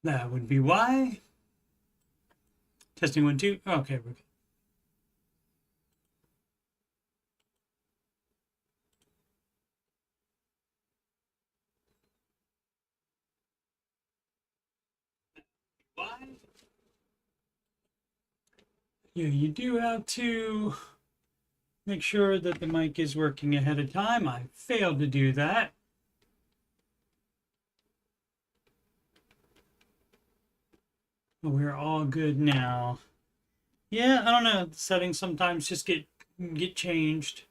That would be why. Testing 1, 2. Okay, we're good. Why? Yeah, you do have to make sure that the mic is working ahead of time. I failed to do that. But we're all good now. Yeah, I don't know. The settings sometimes just get changed.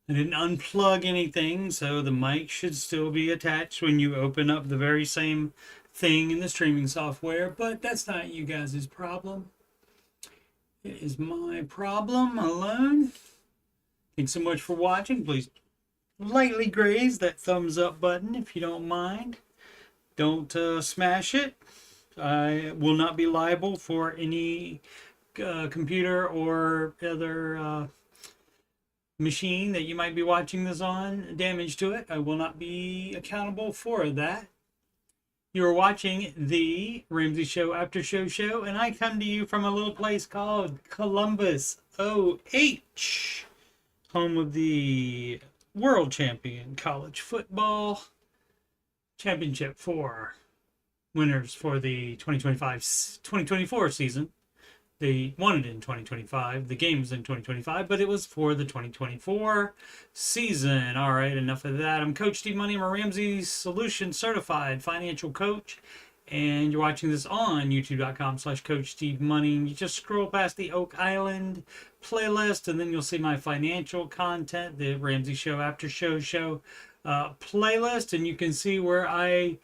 I didn't unplug anything, so the mic should still be attached when you open up the very same thing in the streaming software, but that's not you guys' problem. It is my problem alone. Thanks so much for watching. Please lightly graze that thumbs up button if you don't mind. Don't smash it. I will not be liable for any computer or other machine that you might be watching this on damage to it. I will not be accountable for that. You're watching the Ramsey Show After Show, and I come to you from a little place called Columbus, OH, home of the world champion college football championship for winners for the 2024 season. They won it in 2025. The game's in 2025, but it was for the 2024 season. All right, enough of that. I'm Coach Steve Money. I'm a Ramsey Solution Certified Financial Coach, and you're watching this on youtube.com/Coach Steve Money. You just scroll past the Oak Island playlist, and then you'll see my financial content, the Ramsey Show After Show playlist, and you can see where I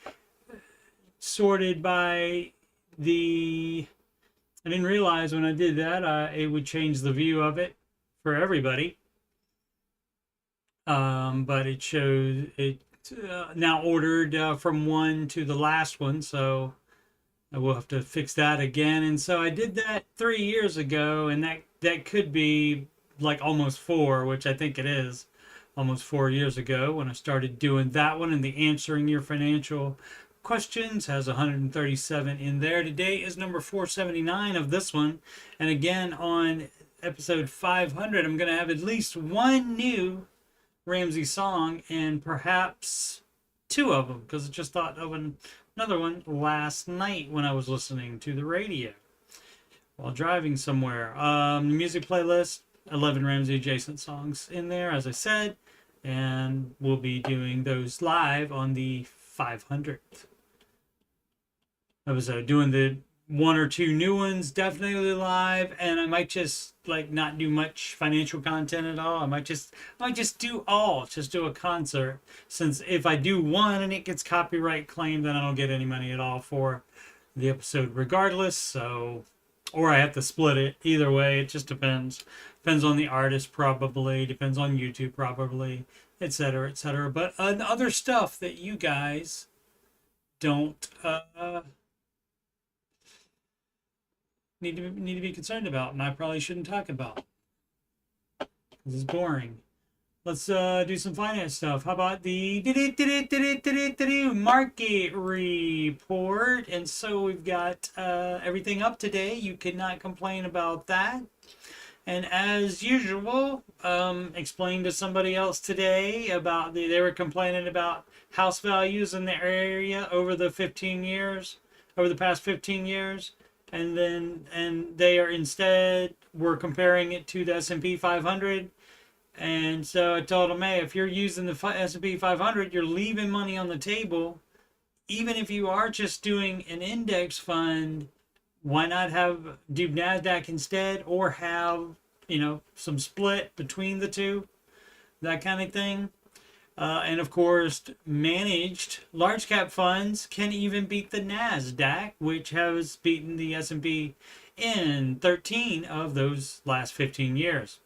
sorted by the... I didn't realize when I did that it would change the view of it for everybody. But it shows it now ordered from one to the last one, so I will have to fix that again. And so I did that 3 years ago, and that could be like almost 4, which I think it is almost 4 years ago when I started doing that one, and the Answering Your Financial Questions has 137 in there. Today is number 479 of this one, and again on episode 500 I'm going to have at least one new Ramsey song and perhaps 2 of them, because I just thought of another one last night when I was listening to the radio while driving somewhere. Music playlist, 11 Ramsey adjacent songs in there, as I said, and we'll be doing those live on the 500th. I was doing the 1 or 2 new ones definitely live, and I might just like not do much financial content at all. I might just do a concert, since if I do one and it gets copyright claimed, then I don't get any money at all for the episode regardless. So, or I have to split it. Either way, it just depends on the artist, probably depends on YouTube, probably, etc., etc. But other stuff that you guys don't need to be concerned about, and I probably shouldn't talk about, because it's boring. Let's do some finance stuff. How about the market report? And so we've got everything up today. You cannot complain about that. And as usual, explained to somebody else today about they were complaining about house values in the area over the past 15 years. And they were comparing it to the S&P 500. And so I told them, hey, if you're using the S&P 500, you're leaving money on the table. Even if you are just doing an index fund, why not do NASDAQ instead, or have, some split between the two, that kind of thing. And of course, managed large cap funds can even beat the NASDAQ, which has beaten the S&P in 13 of those last 15 years.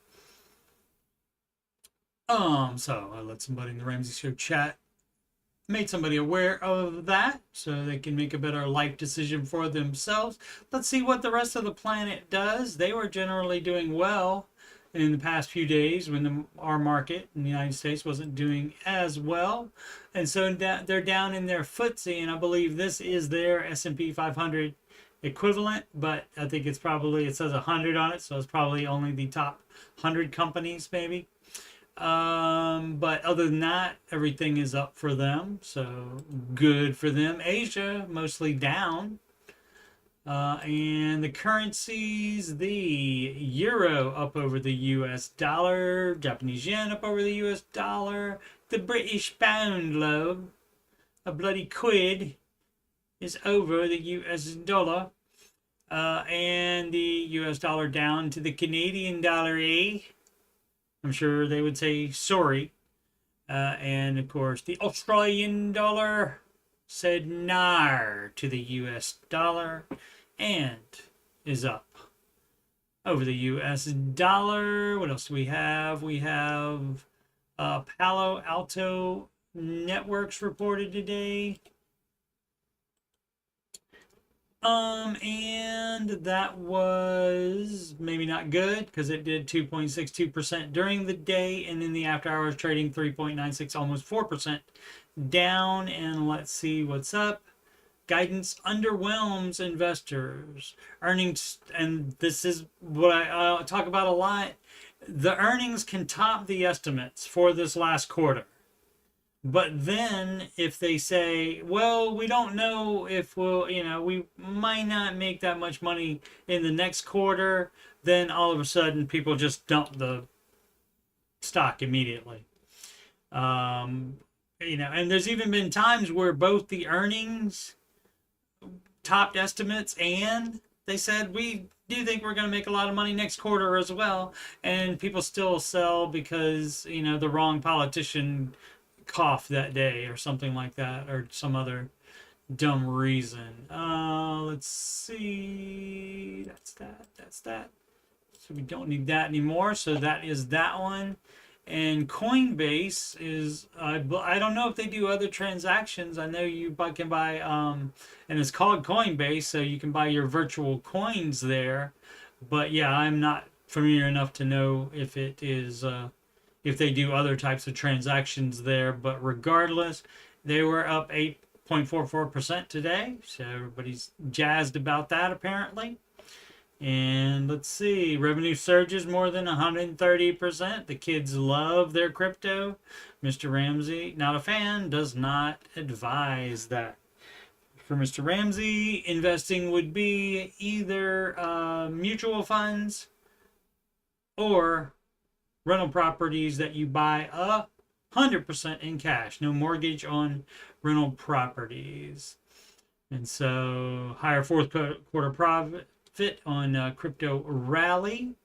So I let somebody in the Ramsey Show chat, made somebody aware of that so they can make a better life decision for themselves. Let's see what the rest of the planet does. They were generally doing well in the past few days when our market in the United States wasn't doing as well. And so they're down in their FTSE, and I believe this is their S&P 500 equivalent, but I think it's probably, it says 100 on it, so it's probably only the top 100 companies maybe. But other than that, everything is up for them, so good for them. Asia mostly down. And the currencies, the euro up over the US dollar, Japanese yen up over the US dollar, the British pound low, a bloody quid, is over the US dollar, and the US dollar down to the Canadian dollar, eh? I'm sure they would say sorry. And of course, the Australian dollar said nar to the US dollar and is up over the US dollar. What else do we have? We have Palo Alto Networks reported today. And that was maybe not good because it did 2.62% during the day, and in the after hours trading 3.96, almost 4% down. And let's see what's up. Guidance underwhelms investors. Earnings, and this is what I talk about a lot. The earnings can top the estimates for this last quarter. But then if they say, well, we don't know if we'll, we might not make that much money in the next quarter, then all of a sudden people just dump the stock immediately. And there's even been times where both the earnings topped estimates and they said, we do think we're going to make a lot of money next quarter as well. And people still sell because, the wrong politician cough that day or something like that, or some other dumb reason. Let's see. That's that. So we don't need that anymore. So that is that one. And Coinbase is, I don't know if they do other transactions. I know you can buy, and it's called Coinbase, so you can buy your virtual coins there. But yeah, I'm not familiar enough to know if it is, if they do other types of transactions there. But regardless, they were up 8.44% today. So everybody's jazzed about that apparently. And let's see, revenue surges more than 130%. The kids love their crypto. Mr. Ramsey, not a fan, does not advise that. For Mr. Ramsey, investing would be either mutual funds or rental properties that you buy 100% in cash. No mortgage on rental properties. And so higher fourth quarter profit on crypto rally.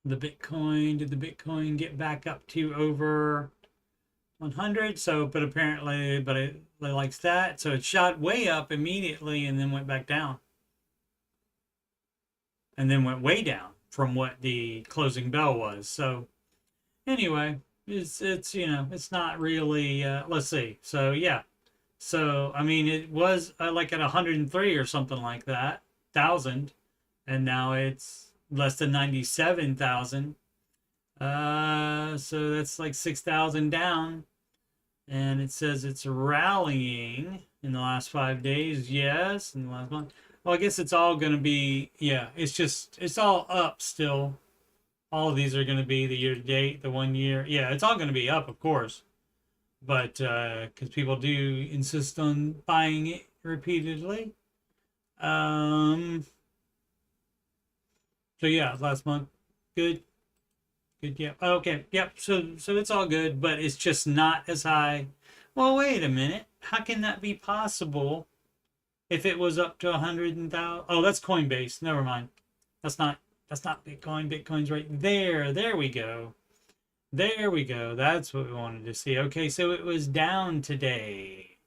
Did the Bitcoin get back up to over 100? So, but apparently, it likes that. So it shot way up immediately and then went back down. And then went way down from what the closing bell was. So anyway, it's not really, let's see. So yeah. So, I mean, it was like at 103 or something like that, thousand, and now it's less than 97,000. So that's like 6,000 down. And it says it's rallying in the last 5 days. Yes, in the last month. Well, I guess it's all going to be, yeah, it's all up still. All of these are going to be the year to date, the 1 year. Yeah, it's all going to be up, of course. But because people do insist on buying it repeatedly. So yeah, last month, good, yeah. Okay, yep. So it's all good, but it's just not as high. Well, wait a minute. How can that be possible? If it was up to 100,000, oh, that's Coinbase. Never mind. That's not Bitcoin. Bitcoin's right there. There we go. There we go. That's what we wanted to see. Okay, so it was down today.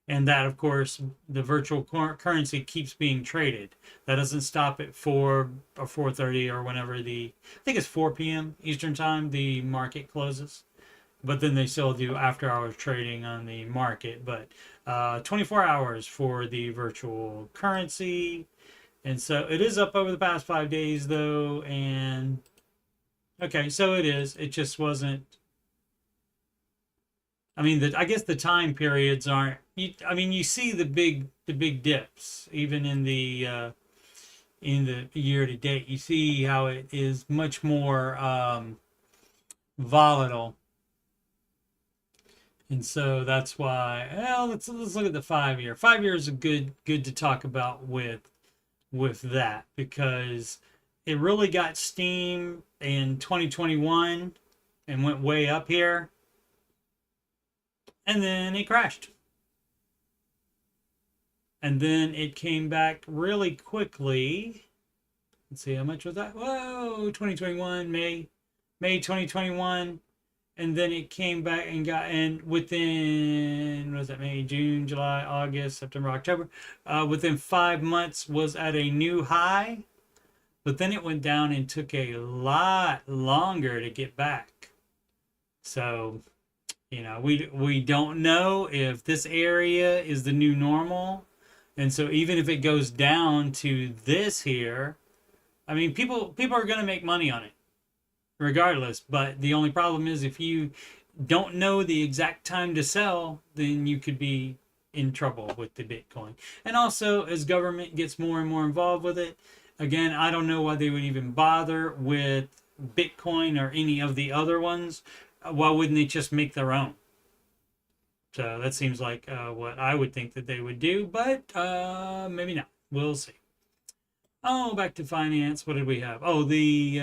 And that, of course, the virtual currency keeps being traded. That doesn't stop at 4 or 4:30 or whenever I think it's 4 p.m. Eastern time, the market closes. But then they still do after hours trading on the market. But 24 hours for the virtual currency. And so it is up over the past 5 days though. And okay, so it is. It just wasn't. I mean, I guess the time periods aren't. I mean, you see the big dips even in the year to date. You see how it is much more volatile, and so that's why. Well, let's look at the 5 year. 5 years is good to talk about with that, because it really got steam in 2021 and went way up here, and then it crashed. And then it came back really quickly. Let's see, how much was that? Whoa, 2021, May 2021. And then it came back and within, what was that, May, June, July, August, September, October, within 5 months was at a new high. But then it went down and took a lot longer to get back. So, we don't know if this area is the new normal. And so even if it goes down to this here, I mean, people are going to make money on it regardless. But the only problem is, if you don't know the exact time to sell, then you could be in trouble with the Bitcoin. And also, as government gets more and more involved with it, again, I don't know why they would even bother with Bitcoin or any of the other ones. Why wouldn't they just make their own? So that seems like what I would think that they would do, but maybe not. We'll see. Oh, back to finance. What did we have? Oh, the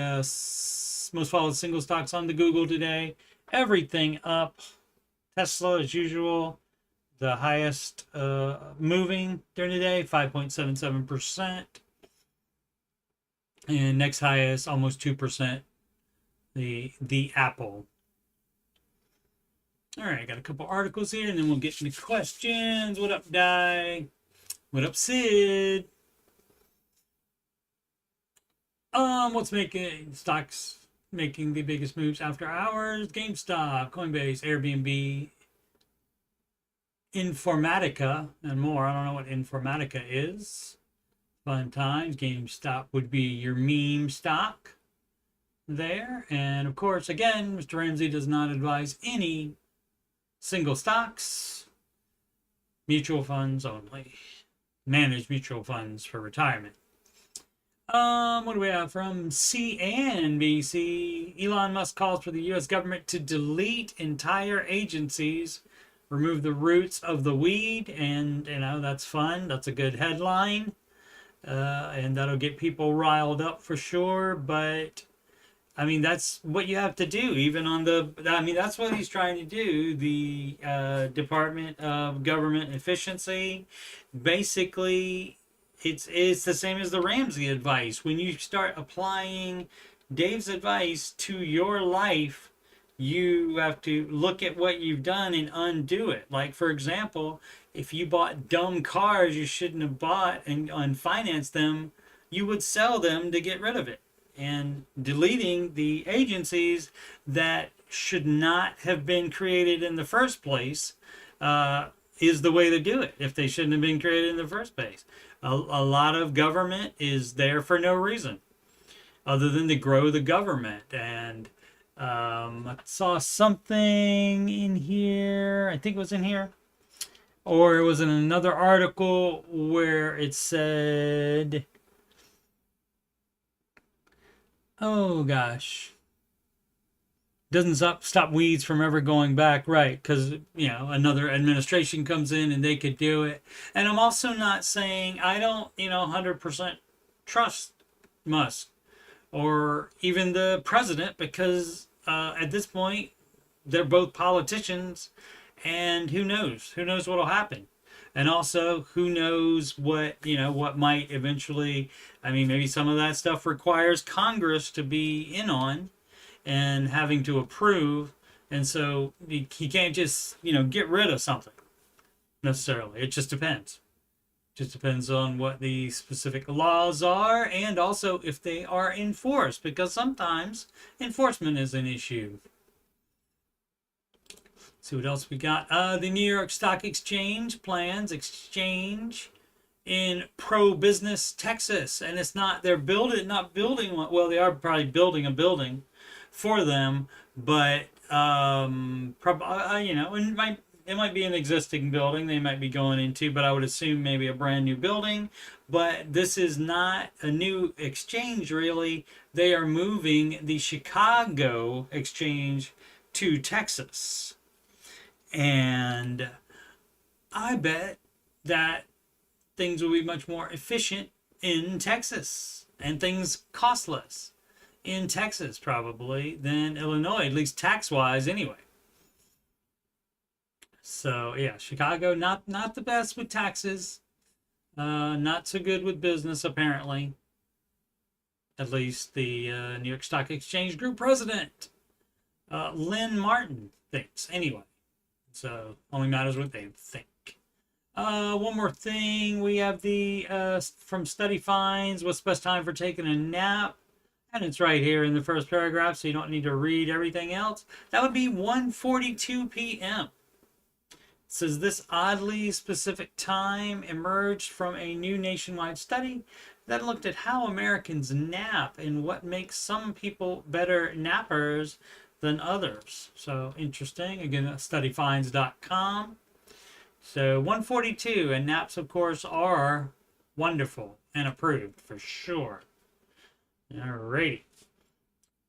most followed single stocks on the Google today. Everything up. Tesla, as usual, the highest moving during the day, 5.77%. And next highest, almost 2%, the Apple. All right, I got a couple articles here, and then we'll get into questions. What up, Di? What up, Sid? What's making stocks making the biggest moves after hours? GameStop, Coinbase, Airbnb, Informatica, and more. I don't know what Informatica is. Fun times. GameStop would be your meme stock there. And of course, again, Mr. Ramsey does not advise any single stocks, mutual funds only. Managed mutual funds for retirement. What do we have from CNBC? Elon Musk calls for the U.S. government to delete entire agencies, remove the roots of the weed, and that's fun. That's a good headline, and that'll get people riled up for sure. But I mean, that's what you have to do, even on that's what he's trying to do. The Department of Government Efficiency, basically, it's the same as the Ramsey advice. When you start applying Dave's advice to your life, you have to look at what you've done and undo it. Like, for example, if you bought dumb cars you shouldn't have bought and financed them, you would sell them to get rid of it. And deleting the agencies that should not have been created in the first place is the way to do it, if they shouldn't have been created in the first place. A lot of government is there for no reason other than to grow the government. And I saw something in here, I think it was in here, or it was in another article where it said, oh gosh, doesn't stop weeds from ever going back, right? Because another administration comes in and they could do it. And I'm also not saying I don't 100% trust Musk or even the president, because at this point they're both politicians, and who knows what'll happen. And also, who knows what might eventually, maybe some of that stuff requires Congress to be in on and having to approve. And so he can't just, get rid of something necessarily. It just depends. Just depends on what the specific laws are, and also if they are enforced, because sometimes enforcement is an issue. See what else we got. The New York Stock Exchange plans exchange in pro-business Texas, and it's not, they're not building one. Well, they are probably building a building for them, but you know, it might be an existing building they might be going into, but I would assume maybe a brand new building. But this is not a new exchange, really. They are moving the Chicago exchange to Texas, and I bet that things will be much more efficient in Texas, and things cost less in Texas probably than Illinois, at least tax wise anyway. So yeah, Chicago not the best with taxes, not so good with business apparently. At least the New York Stock Exchange Group president, Lynn Martin, thinks anyway. So only matters what they think. One more thing, we have the from Study Finds, what's the best time for taking a nap? And it's right here in the first paragraph, so you don't need to read everything else. That would be 1:42 p.m. It says this oddly specific time emerged from a new nationwide study that looked at how Americans nap and what makes some people better nappers than others. So interesting. Again, studyfinds.com. So 1:42, and naps, of course, are wonderful and approved for sure. Alrighty.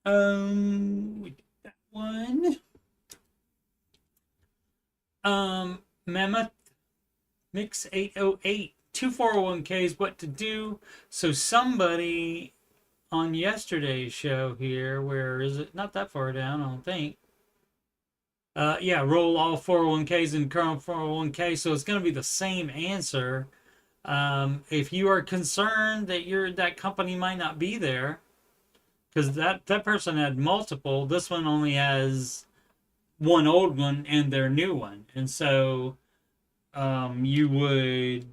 We did that one. Mammoth Mix 808, 2 401ks, what to do. So somebody on yesterday's show here, where is it? Not that far down, I don't think. Yeah, roll all 401ks in current 401k. So it's going to be the same answer. If you are concerned that that company might not be there, because that person had multiple, this one only has one old one and their new one, and so you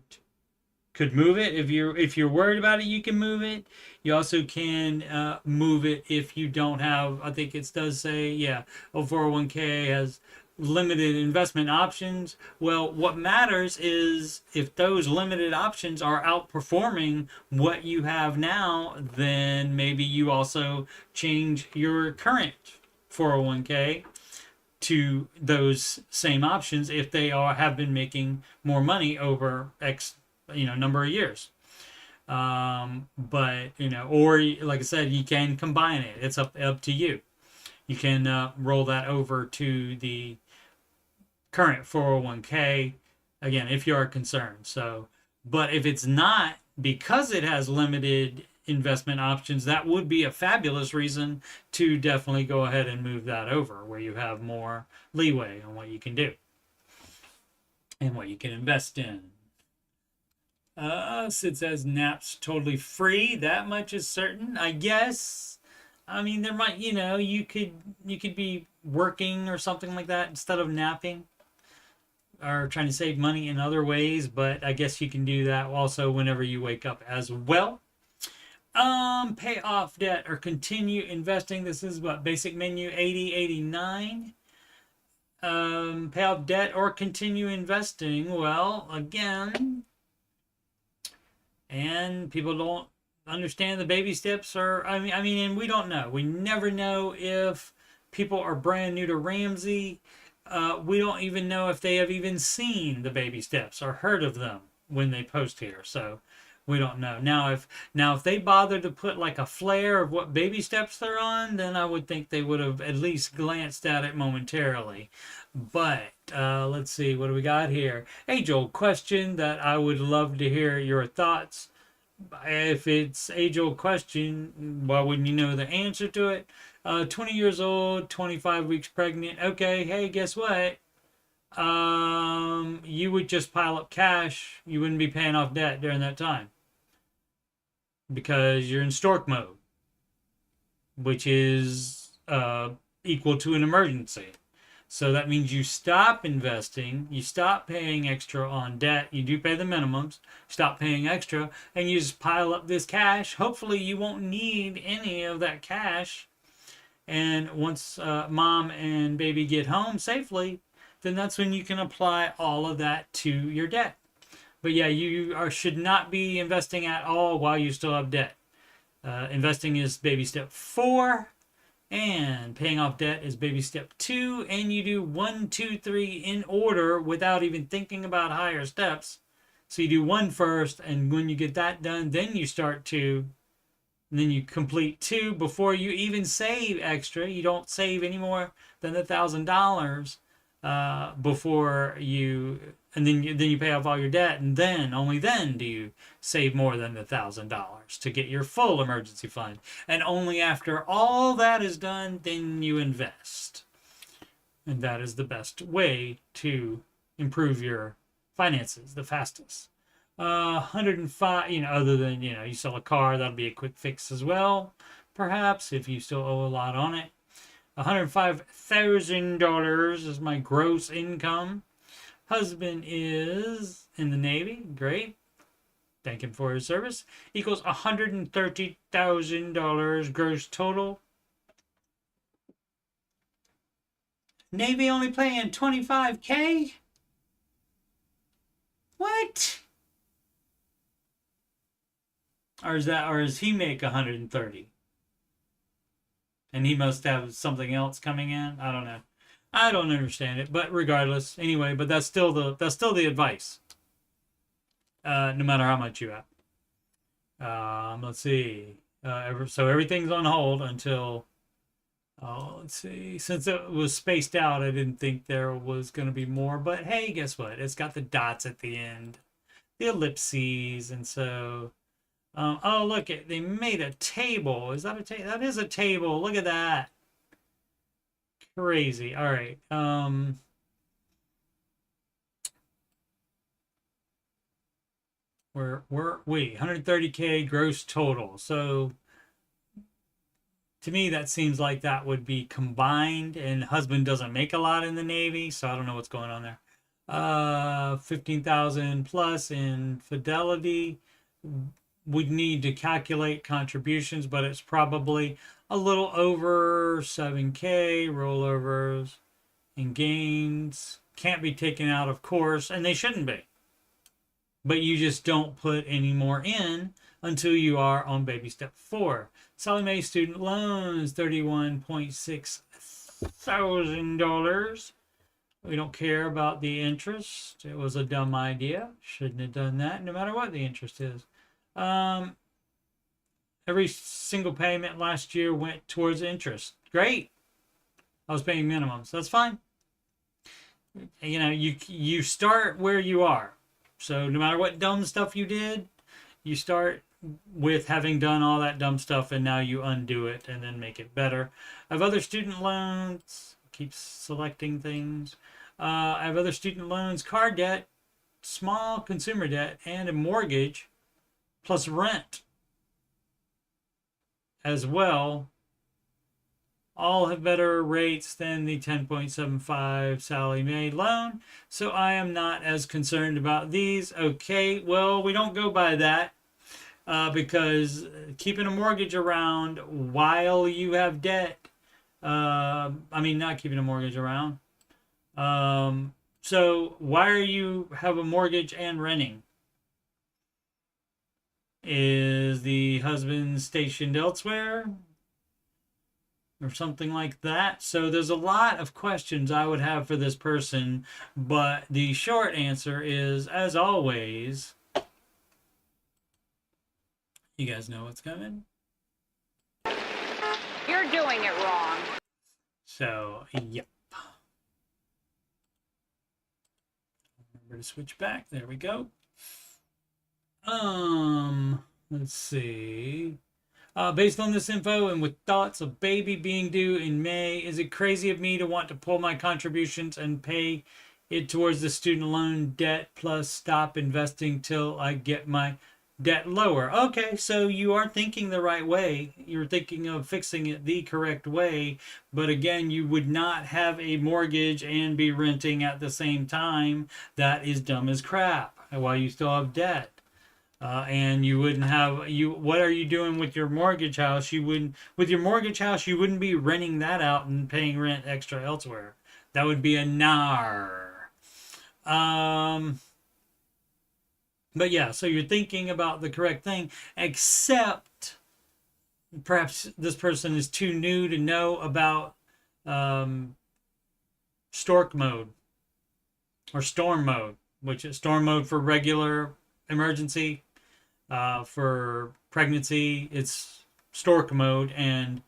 could move it if you're worried about it. You can move it. You also can move it if you don't have. I think it does say, yeah, a 401k has limited investment options. Well, what matters is if those limited options are outperforming what you have now, then maybe you also change your current 401k to those same options if they have been making more money over X number of years. But or like I said, you can combine it. It's up to you. You can roll that over to the current 401k again if you are concerned. So, but if it's not, because it has limited investment options, that would be a fabulous reason to definitely go ahead and move that over, where you have more leeway on what you can do and what you can invest in. Sid says naps totally free. That much is certain, I guess. I mean, there might, you could be working or something like that instead of napping, or trying to save money in other ways, but I guess you can do that also whenever you wake up as well. Pay off debt or continue investing. This is what basic menu 8089. Pay off debt or continue investing. Well, again, and people don't understand the baby steps, or I mean, and we don't know. We never know if people are brand new to Ramsey. We don't even know if they have even seen the baby steps or heard of them when they post here. So we don't know. Now if they bother to put like a flare of what baby steps they're on, then I would think they would have at least glanced at it momentarily. But let's see, what do we got here? Age-old question that I would love to hear your thoughts. If it's age-old question, why wouldn't you know the answer to it? 20 years old, 25 weeks pregnant. Okay, hey, guess what? You would just pile up cash. You wouldn't be paying off debt during that time, because you're in stork mode, which is equal to an emergency. So that means you stop investing, you stop paying extra on debt, you do pay the minimums, stop paying extra, and you just pile up this cash. Hopefully you won't need any of that cash. And once mom and baby get home safely, then that's when you can apply all of that to your debt. But yeah, should not be investing at all while you still have debt. Investing is baby step 4, and paying off debt is baby step 2. And you do 1, 2, 3 in order without even thinking about higher steps. So you do 1 first, and when you get that done, then you start 2. And then you complete 2 before you even save extra. You don't save any more than $1,000 before you, and then you pay off all your debt, and then only then do you save more than $1,000 to get your full emergency fund. And only after all that is done, then you invest. And that is the best way to improve your finances the fastest. 105, other than, you sell a car, that'll be a quick fix as well, perhaps, if you still owe a lot on it. $105,000 is my gross income. Husband is in the Navy. Great. Thank him for his service. Equals $130,000 gross total. Navy only paying $25K? What? Or does he make 130? And he must have something else coming in. I don't know. I don't understand it, but regardless, anyway. But that's still the advice. No matter how much you have. Let's see. So everything's on hold until. Let's see. Since it was spaced out, I didn't think there was going to be more. But hey, guess what? It's got the dots at the end, the ellipses, and so. Oh, look, they made a table. Is that a table? That is a table. Look at that. Crazy. All right. Where were we? 130K gross total. So to me, that seems like that would be combined, and husband doesn't make a lot in the Navy, so I don't know what's going on there. 15,000 plus in Fidelity. Would need to calculate contributions, but it's probably a little over 7K. Rollovers and gains can't be taken out, of course, and they shouldn't be. But you just don't put any more in until you are on baby step 4. Sallie Mae student loans, $31.6 thousand. We don't care about the interest. It was a dumb idea. Shouldn't have done that, no matter what the interest is. Every single payment last year went towards interest. Great. I was paying minimums. That's fine. You start where you are. So no matter what dumb stuff you did, you start with having done all that dumb stuff, and now you undo it and then make it better. I have other student loans. Keep selecting things. I have other student loans, car debt, small consumer debt, and a mortgage, plus rent as well. All have better rates than the 10.75 Sallie Mae loan, so I am not as concerned about these. Okay, well, we don't go by that because keeping a mortgage around while you have debt, not keeping a mortgage around. So why are you have a mortgage and renting? Is the husband stationed elsewhere? Or something like that? So there's a lot of questions I would have for this person, but the short answer is, as always, you guys know what's coming. You're doing it wrong. So, yep. Remember to switch back. There we go. Let's see. Based on this info and with thoughts of baby being due in May, is it crazy of me to want to pull my contributions and pay it towards the student loan debt plus stop investing till I get my debt lower? Okay, so you are thinking the right way. You're thinking of fixing it the correct way. But again, you would not have a mortgage and be renting at the same time. That is dumb as crap while you still have debt. And you wouldn't have what are you doing with your mortgage house? You wouldn't be renting that out and paying rent extra elsewhere. That would be a nar. But yeah, so you're thinking about the correct thing, except perhaps this person is too new to know about um, stork mode or storm mode, which is storm mode for regular emergency. For pregnancy, it's stork mode, and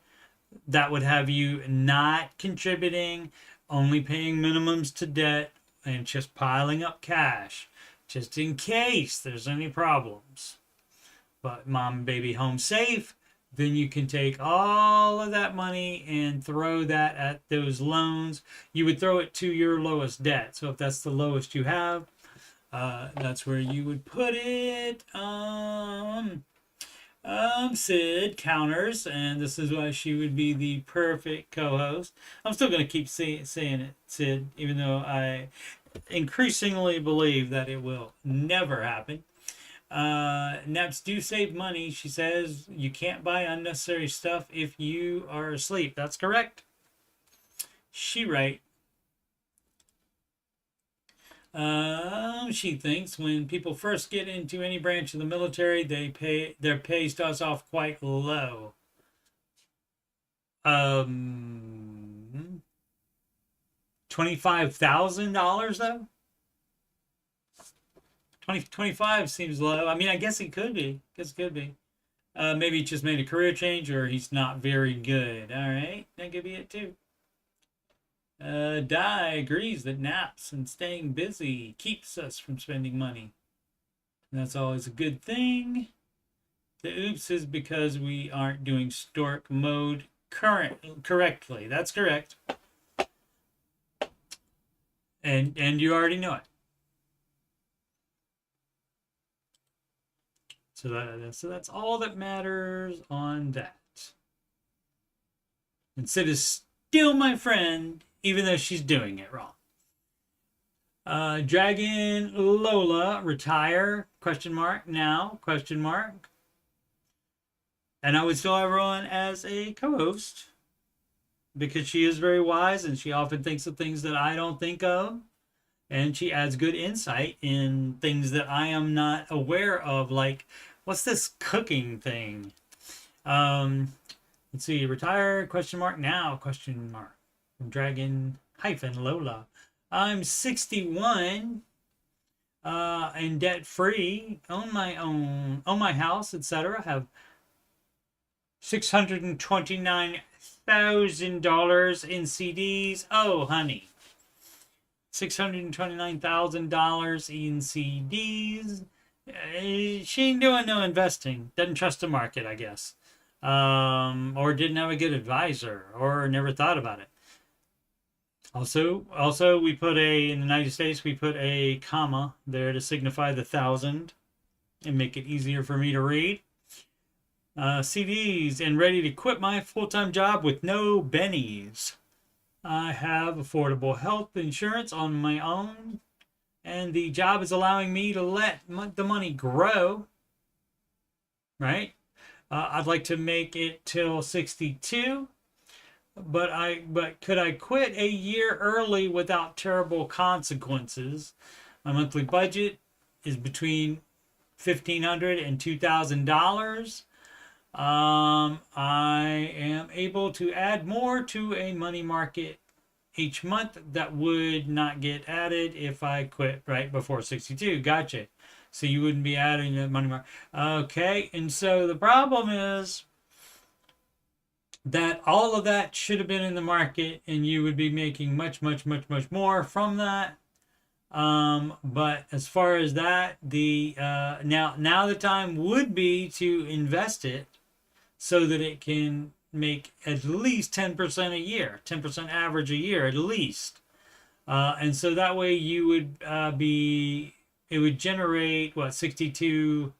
that would have you not contributing, only paying minimums to debt, and just piling up cash just in case there's any problems. But mom and baby home safe, then you can take all of that money and throw that at those loans. You would throw it to your lowest debt. So if that's the lowest you have, that's where you would put it. Sid counters, and this is why she would be the perfect co-host. I'm still going to keep saying it, Sid, even though I increasingly believe that it will never happen. Naps do save money. She says you can't buy unnecessary stuff if you are asleep. That's correct. She right. She thinks when people first get into any branch of the military, their pay starts off quite low. $25,000 though. 25 seems low. I mean, I guess it could be. Maybe he just made a career change, or he's not very good. All right, that could be it too. Di agrees that naps and staying busy keeps us from spending money. And that's always a good thing. The oops is because we aren't doing stork mode correctly. That's correct. And you already know it. So that's all that matters on that. And Sid is still my friend, even though she's doing it wrong. Dragon Lola, retire, question mark, now, question mark. And I would still have her on as a co-host because she is very wise and she often thinks of things that I don't think of. And she adds good insight in things that I am not aware of, like, what's this cooking thing? Let's see, retire, question mark, now, question mark. Dragon hyphen Lola. I'm 61 and debt free, own my house, etc. Have $629,000 in CDs. Oh, honey. $629,000 in CDs. She ain't doing no investing. Doesn't trust the market, I guess. Or didn't have a good advisor, or never thought about it. Also, we put in the United States, we put a comma there to signify the thousand and make it easier for me to read. CDs, and ready to quit my full-time job with no bennies. I have affordable health insurance on my own, and the job is allowing me to let the money grow, right? I'd like to make it till 62, but could I quit a year early without terrible consequences? My monthly budget is between $1,500 and $2,000. I am able to add more to a money market each month that would not get added if I quit right before 62. Gotcha. So you wouldn't be adding the money market. Okay, and so the problem is that all of that should have been in the market and you would be making much, much, much, much more from that. But as far as that, now the time would be to invest it so that it can make at least 10% a year, 10% average a year at least. And so that way you would it would generate what, 62,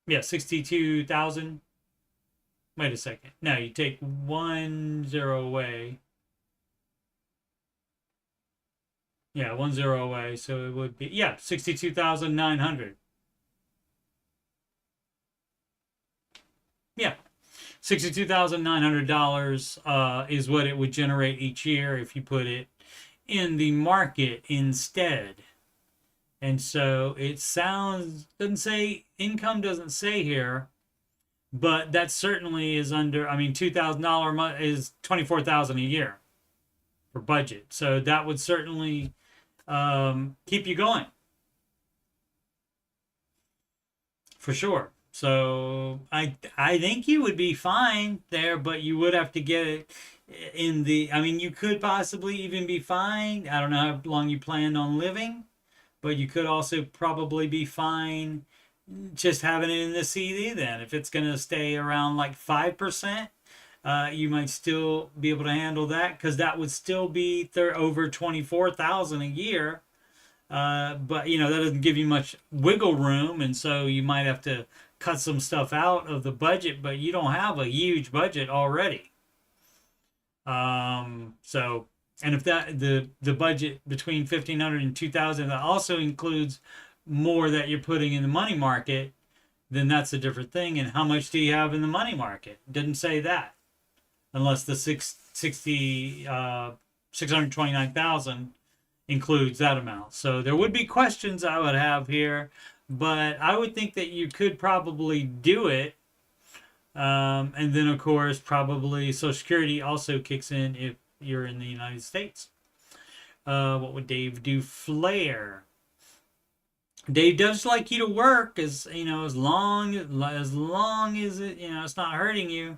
yeah, 62,000. Wait a second. No, you take 1 0 away. Yeah, 1 0 away. So it would be, yeah, 62,900. Yeah, $62,900 is what it would generate each year if you put it in the market instead. And so it sounds, doesn't say, income doesn't say here, but that certainly is under, I mean, $2,000 is 24,000 a year for budget. So that would certainly keep you going for sure. So I think you would be fine there, but you would have to get it in the, I mean, you could possibly even be fine. I don't know how long you plan on living, but you could also probably be fine just having it in the CD then. If it's going to stay around like 5%, you might still be able to handle that, because that would still be over 24,000 a year. But you know, that doesn't give you much wiggle room, and so you might have to cut some stuff out of the budget, but you don't have a huge budget already. So, and if that the budget between 1,500 and 2,000 that also includes more that you're putting in the money market, then that's a different thing. And how much do you have in the money market? Didn't say that, unless the 629,000 includes that amount. So there would be questions I would have here, but I would think that you could probably do it. And then, of course, probably Social Security also kicks in if you're in the United States. What would Dave do? Flair. Dave does like you to work, as you know, as long as it, you know, it's not hurting you,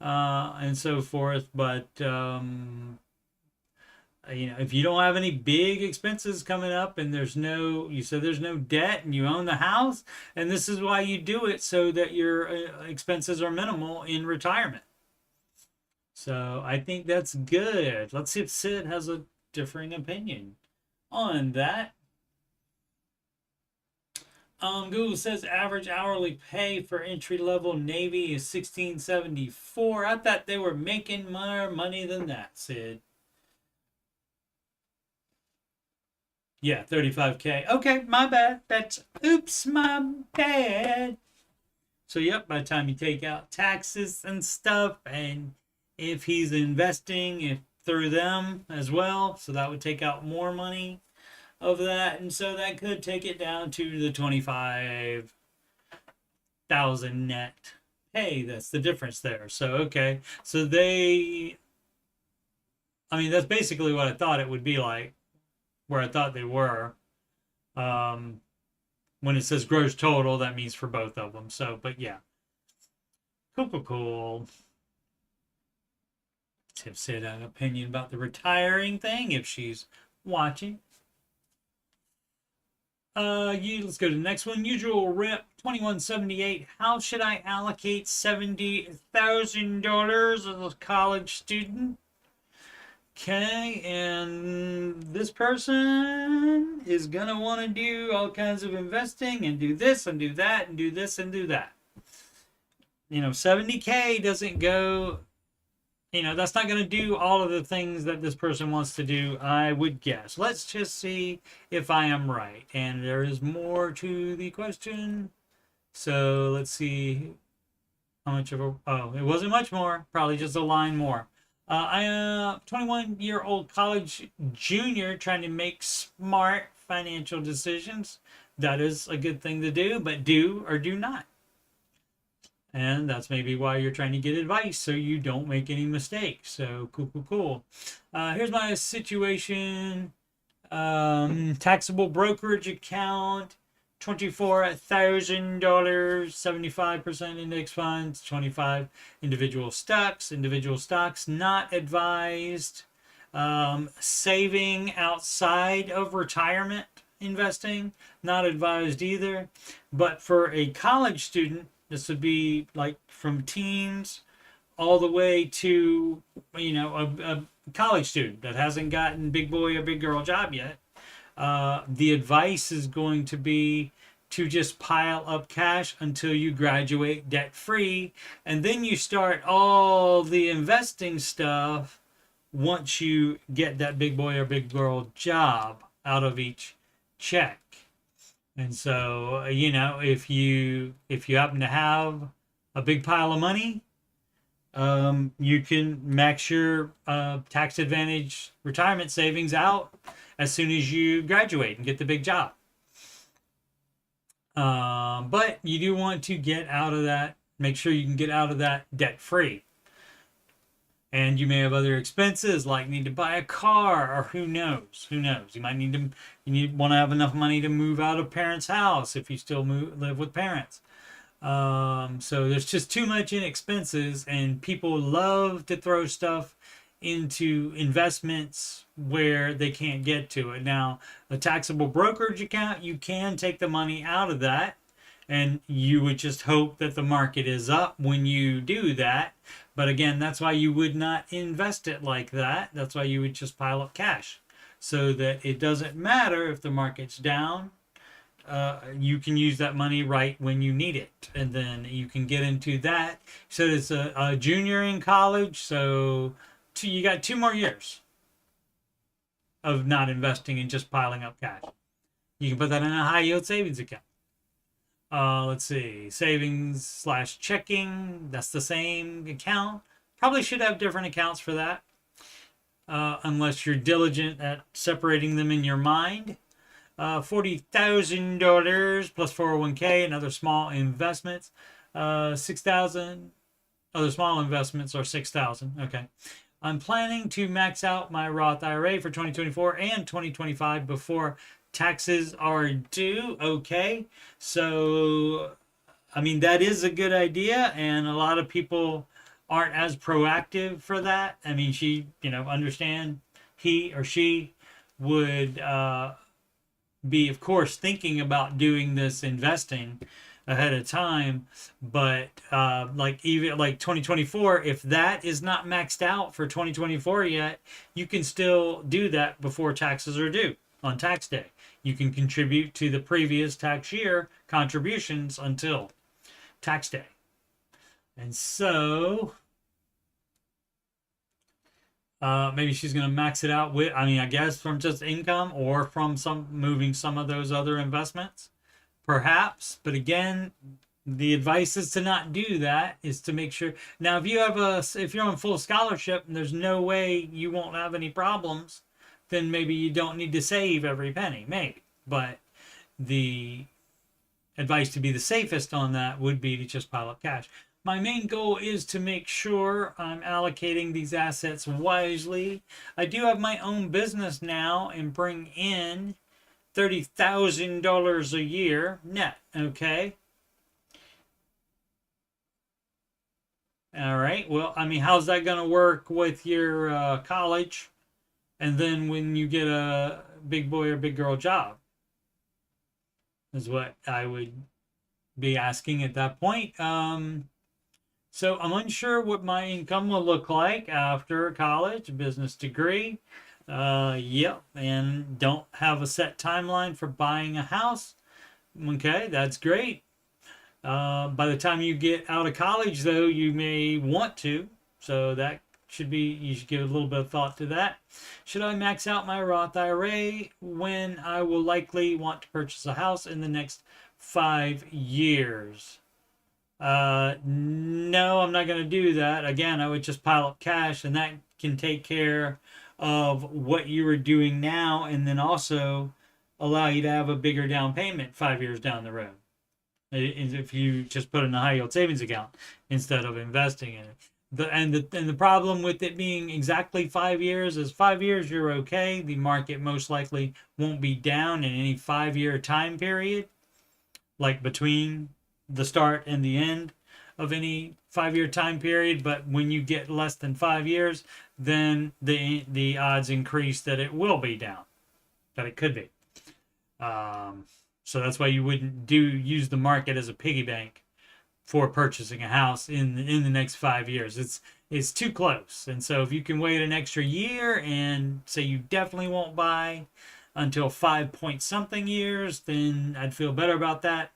and so forth. But you know, if you don't have any big expenses coming up, and you said there's no debt, and you own the house, and this is why you do it, so that your expenses are minimal in retirement. So I think that's good. Let's see if Sid has a differing opinion on that. Google says average hourly pay for entry-level Navy is $16.74. I thought they were making more money than that, Sid. Yeah, 35K. Okay, my bad. Oops, my bad. So, yep, by the time you take out taxes and stuff, and if he's investing through them as well, so that would take out more money of that, and so that could take it down to the 25,000 net. Hey, that's the difference there. So, okay. So I mean, that's basically what I thought it would be like, where I thought they were. When it says gross total, that means for both of them. So, but yeah. Cool. Tiff said an opinion about the retiring thing if she's watching. Let's go to the next one. Usual rep 2178. How should I allocate $70,000 as a college student? Okay, and this person is gonna want to do all kinds of investing and do this and do that and do this and do that. You know, 70K doesn't go, you know, that's not going to do all of the things that this person wants to do, I would guess. Let's just see if I am right. And there is more to the question. So let's see how much of a, oh, it wasn't much more, probably just a line more. I am a 21-year-old college junior trying to make smart financial decisions. That is a good thing to do, but do or do not. And that's maybe why you're trying to get advice, so you don't make any mistakes. So cool. Here's my situation. Taxable brokerage account, $24,000, 75% index funds, 25 individual stocks. Individual stocks not advised. Saving outside of retirement investing, not advised either. But for a college student, this would be like from teens all the way to, you know, a college student that hasn't gotten big boy or big girl job yet. The advice is going to be to just pile up cash until you graduate debt free, and then you start all the investing stuff once you get that big boy or big girl job out of each check. And so, you know, if you happen to have a big pile of money, you can max your tax advantage retirement savings out as soon as you graduate and get the big job. But you do want to get out of that. Make sure you can get out of that debt free. And you may have other expenses like need to buy a car, or who knows? Who knows? You might need to want to have enough money to move out of parents' house if you still live with parents. So there's just too much in expenses, and people love to throw stuff into investments where they can't get to it. Now, a taxable brokerage account, you can take the money out of that, and you would just hope that the market is up when you do that. But again, that's why you would not invest it like that. That's why you would just pile up cash so that it doesn't matter if the market's down. You can use that money right when you need it, and then you can get into that. So it's a junior in college, so you got 2 more years of not investing and just piling up cash. You can put that in a high yield savings account. Let's see, savings slash checking, that's the same account. Probably should have different accounts for that, unless you're diligent at separating them in your mind. $40,000 plus 401k and other small investments. 6,000 other small investments are 6,000. Okay. I'm planning to max out my Roth IRA for 2024 and 2025 before taxes are due. Okay. So, I mean, that is a good idea, and a lot of people aren't as proactive for that. I mean, understand he or she would be, of course, thinking about doing this investing ahead of time, but even like 2024, if that is not maxed out for 2024 yet, you can still do that before taxes are due on tax day. You can contribute to the previous tax year contributions until tax day. And so maybe she's going to max it out with, I guess from just income or from moving some of those other investments, perhaps. But again, the advice is to not do that, is to make sure. Now, if you're on full scholarship and there's no way you won't have any problems, then maybe you don't need to save every penny, maybe. But the advice to be the safest on that would be to just pile up cash. My main goal is to make sure I'm allocating these assets wisely. I do have my own business now and bring in $30,000 a year net, okay? All right, well, how's that going to work with your college? And then when you get a big boy or big girl job, is what I would be asking at that point. So I'm unsure what my income will look like after college, business degree. Yep, and don't have a set timeline for buying a house. Okay, that's great. By the time you get out of college, though, you may want to. So that you should give a little bit of thought to that. Should I max out my Roth IRA when I will likely want to purchase a house in the next 5 years? No, I'm not going to do that. Again, I would just pile up cash, and that can take care of what you are doing now, and then also allow you to have a bigger down payment 5 years down the road. If you just put in a high yield savings account instead of investing in it. The problem with it being exactly 5 years is 5 years you're okay. The market most likely won't be down in any 5-year time period, like between the start and the end of any 5-year time period. But when you get less than 5 years, then the odds increase that it will be down, that it could be. So that's why you wouldn't use the market as a piggy bank for purchasing a house in the next 5 years. It's too close. And so if you can wait an extra year and say you definitely won't buy until 5 point something years, then I'd feel better about that.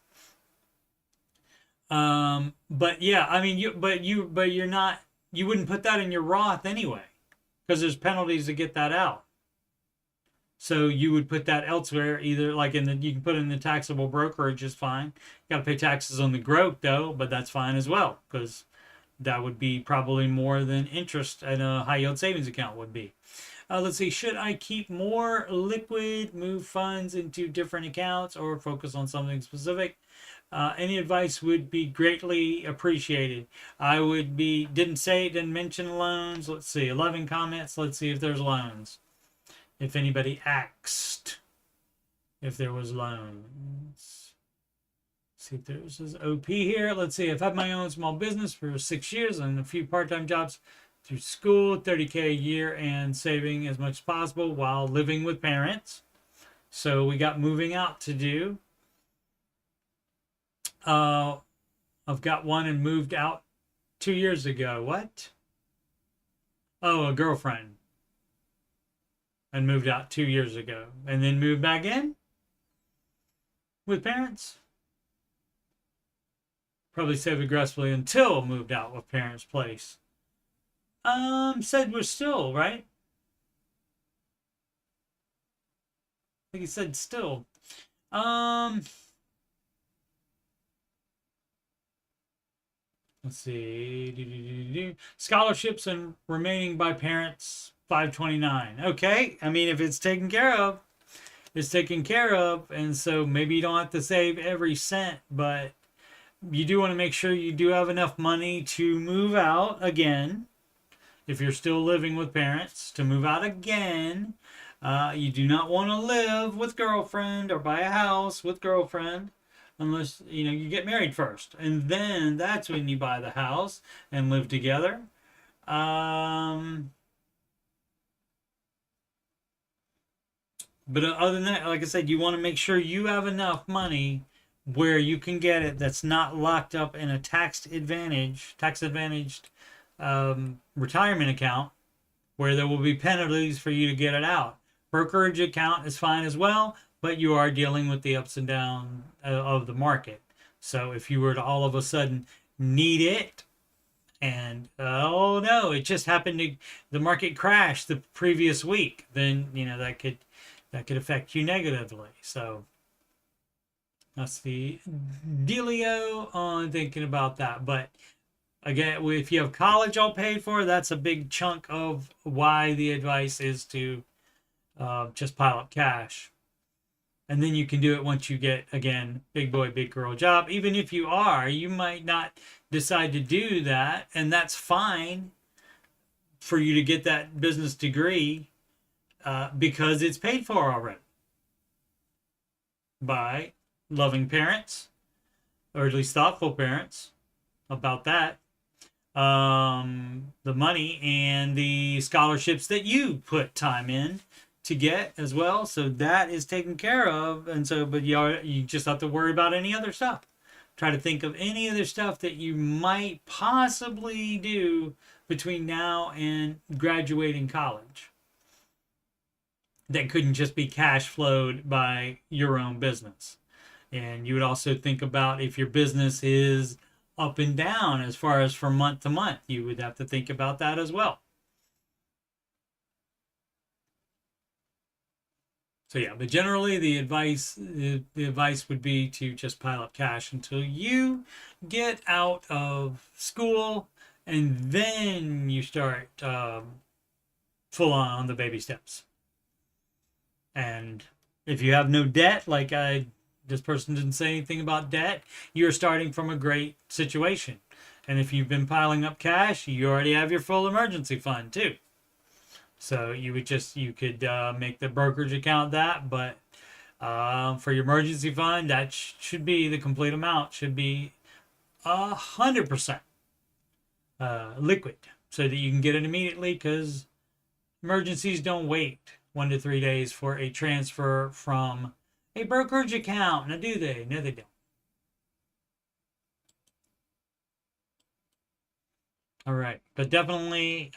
But yeah, you wouldn't put that in your Roth anyway, because there's penalties to get that out. So you would put that elsewhere, either like you can put it in the taxable brokerage, is fine. You got to pay taxes on the growth though, but that's fine as well, because that would be probably more than interest in a high yield savings account would be. Let's see. Should I keep more liquid, move funds into different accounts, or focus on something specific? Any advice would be greatly appreciated. I would be, didn't mention loans. Let's see. 11 comments. Let's see if there's loans. If anybody asked if there was loans. See if there's this OP here. Let's see. I've had my own small business for 6 years and a few part-time jobs through school, 30K a year, and saving as much as possible while living with parents. So we got moving out to do. I've got one and moved out 2 years ago. What? Oh, a girlfriend. And moved out 2 years ago. And then moved back in with parents. Probably saved aggressively until moved out with parents' place. Said we're still, right? I think he said still. Let's see. Scholarships and remaining by parents, 529. Okay. I mean, if it's taken care of, it's taken care of. And so maybe you don't have to save every cent, but you do want to make sure you do have enough money to move out again. If you're still living with parents, to move out again. You do not want to live with girlfriend or buy a house with girlfriend unless, you get married first. And then that's when you buy the house and live together. But other than that, like I said, you want to make sure you have enough money where you can get it that's not locked up in a tax advantaged retirement account where there will be penalties for you to get it out. Brokerage account is fine as well, but you are dealing with the ups and downs of the market. So if you were to all of a sudden need it and, oh no, it just happened to, the market crashed the previous week, then, that could affect you negatively. So that's the dealio on thinking about that. But again, if you have college all paid for, that's a big chunk of why the advice is to just pile up cash. And then you can do it once you get, again, big boy, big girl job. Even if you might not decide to do that. And that's fine for you to get that business degree because it's paid for already by loving parents, or at least thoughtful parents about that. The money and the scholarships that you put time in to get as well. So that is taken care of. And so, but you just have to worry about any other stuff. Try to think of any other stuff that you might possibly do between now and graduating college that couldn't just be cash flowed by your own business. And you would also think about if your business is up and down as far as from month to month, you would have to think about that as well. So yeah, but generally the advice would be to just pile up cash until you get out of school, and then you start full on the baby steps. And if you have no debt, this person didn't say anything about debt, you're starting from a great situation. And if you've been piling up cash, you already have your full emergency fund too. So you could make the brokerage account that, but for your emergency fund, that should be the complete amount, should be 100% liquid, so that you can get it immediately, because emergencies don't wait 1 to 3 days for a transfer from a brokerage account. Now, do they? No, they don't. All right, but definitely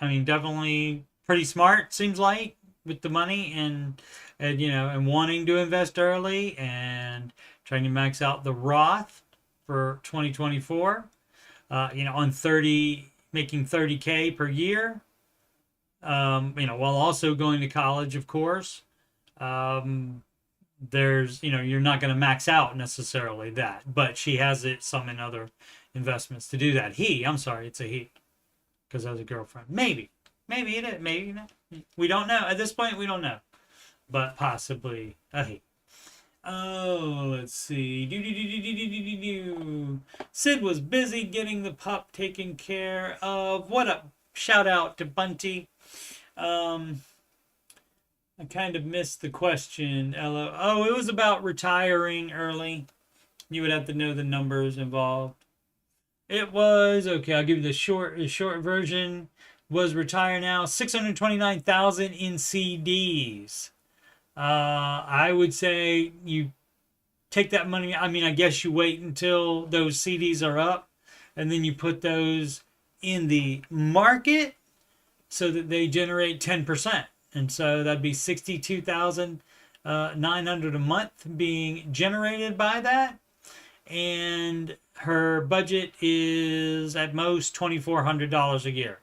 pretty smart, seems like, with the money and wanting to invest early and trying to max out the Roth for 2024. On making 30K per year. While also going to college, of course. There's, you're not going to max out necessarily that, but she has some in other investments to do that. It's a he, because I was a girlfriend. Maybe. Maybe it is. Maybe not. We don't know. At this point, we don't know. But possibly. Hey. Oh, let's see. Sid was busy getting the pup taken care of. What a shout out to Bunty. I kind of missed the question, Ella. Oh, it was about retiring early. You would have to know the numbers involved. It was okay. I'll give you the short version. Was retire now 629,000 in CDs. I would say you take that money. I mean, I guess you wait until those CDs are up, and then you put those in the market so that they generate 10%. And so that'd be 62,900 a month being generated by that. And her budget is at most $2,400 a year.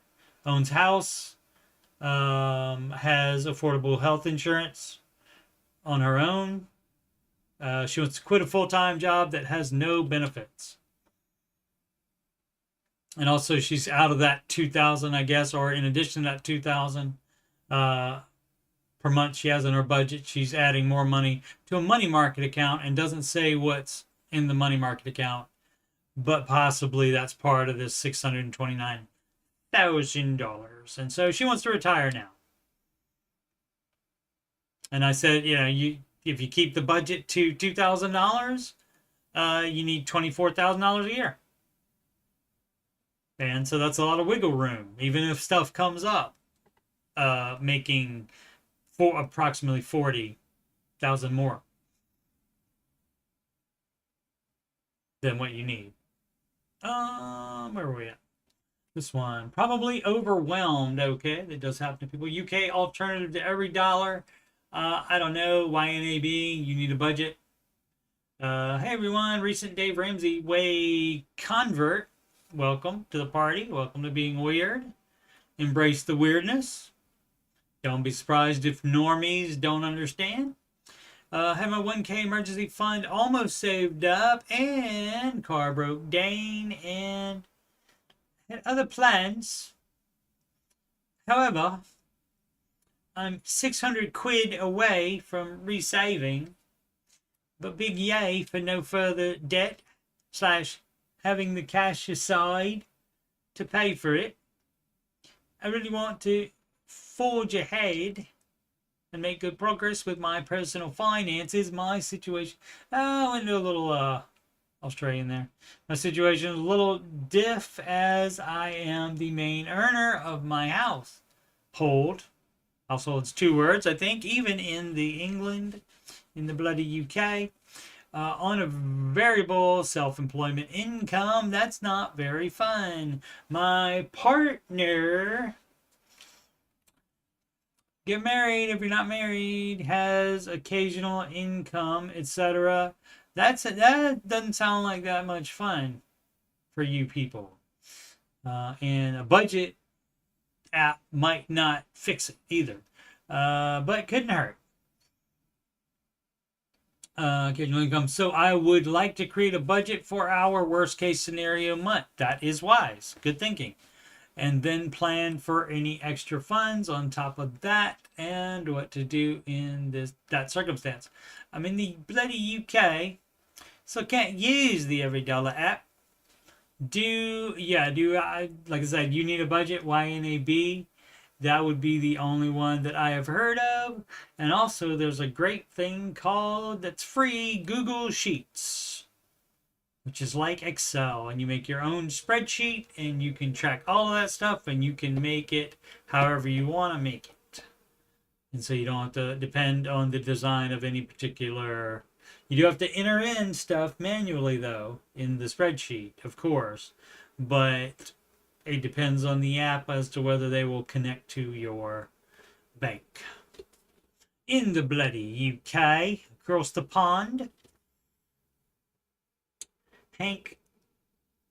Owns house, has affordable health insurance on her own. She wants to quit a full-time job that has no benefits. And also she's out of that 2,000, I guess, or in addition to that 2,000 per month she has in her budget, she's adding more money to a money market account, and doesn't say what's in the money market account, but possibly that's part of this $629,000. And so she wants to retire now. And I said, if you keep the budget to $2,000, you need $24,000 a year. And so that's a lot of wiggle room, even if stuff comes up, making approximately 40,000 more than what you need. Where are we at? This one, probably overwhelmed. Okay, that does happen to people. UK alternative to every dollar. I don't know. YNAB, you need a budget. Hey everyone, recent Dave Ramsey way convert. Welcome to the party. Welcome to being weird. Embrace the weirdness. Don't be surprised if normies don't understand. Have my 1K emergency fund almost saved up, and car broke down, and had other plans. However, I'm 600 quid away from resaving, but big yay for no further debt / having the cash aside to pay for it. I really want to forge ahead and make good progress with my personal finances. My situation, I went into a little Australian there. My situation is a little diff, as I am the main earner of my household. Household's 2 words, I think, even in the England, in the bloody UK. On a variable self-employment income, that's not very fun. My partner, get married if you're not married, has occasional income, etc. That doesn't sound like that much fun for you people. And a budget app might not fix it either, but couldn't hurt. Occasional income. So I would like to create a budget for our worst case scenario month. That is wise. Good thinking. And then plan for any extra funds on top of that, and what to do in that circumstance. I'm in the bloody UK, so can't use the Every Dollar app. Like I said, you need a budget, YNAB. That would be the only one that I have heard of. And also there's a great thing called, that's free, Google Sheets, which is like Excel, and you make your own spreadsheet, and you can track all of that stuff, and you can make it however you want to make it. And so you don't have to depend on the design of any particular. You do have to enter in stuff manually, though, in the spreadsheet, of course, but it depends on the app as to whether they will connect to your bank. In the bloody UK, across the pond, Hank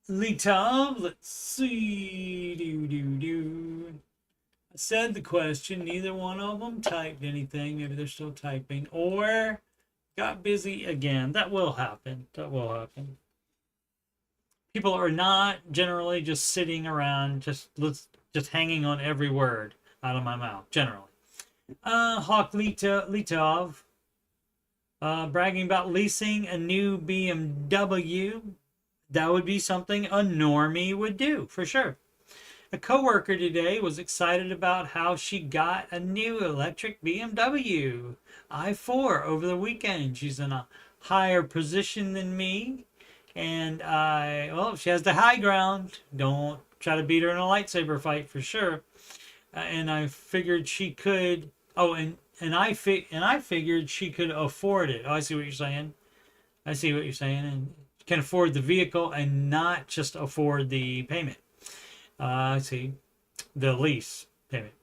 Litov, let's see, I said the question, neither one of them typed anything, maybe they're still typing, or got busy again. That will happen, People are not generally just sitting around, just hanging on every word. out of my mouth, generally. Hawk Litov, bragging about leasing a new BMW. That would be something a normie would do, for sure. A coworker today was excited about how she got a new electric BMW i4 over the weekend. She's in a higher position than me, and she has the high ground. Don't try to beat her in a lightsaber fight, for sure. And I figured she could. Oh, and I figured she could afford it. Oh, I see what you're saying. I see what you're saying, and can afford the vehicle and not just afford the payment. I see, the lease payment.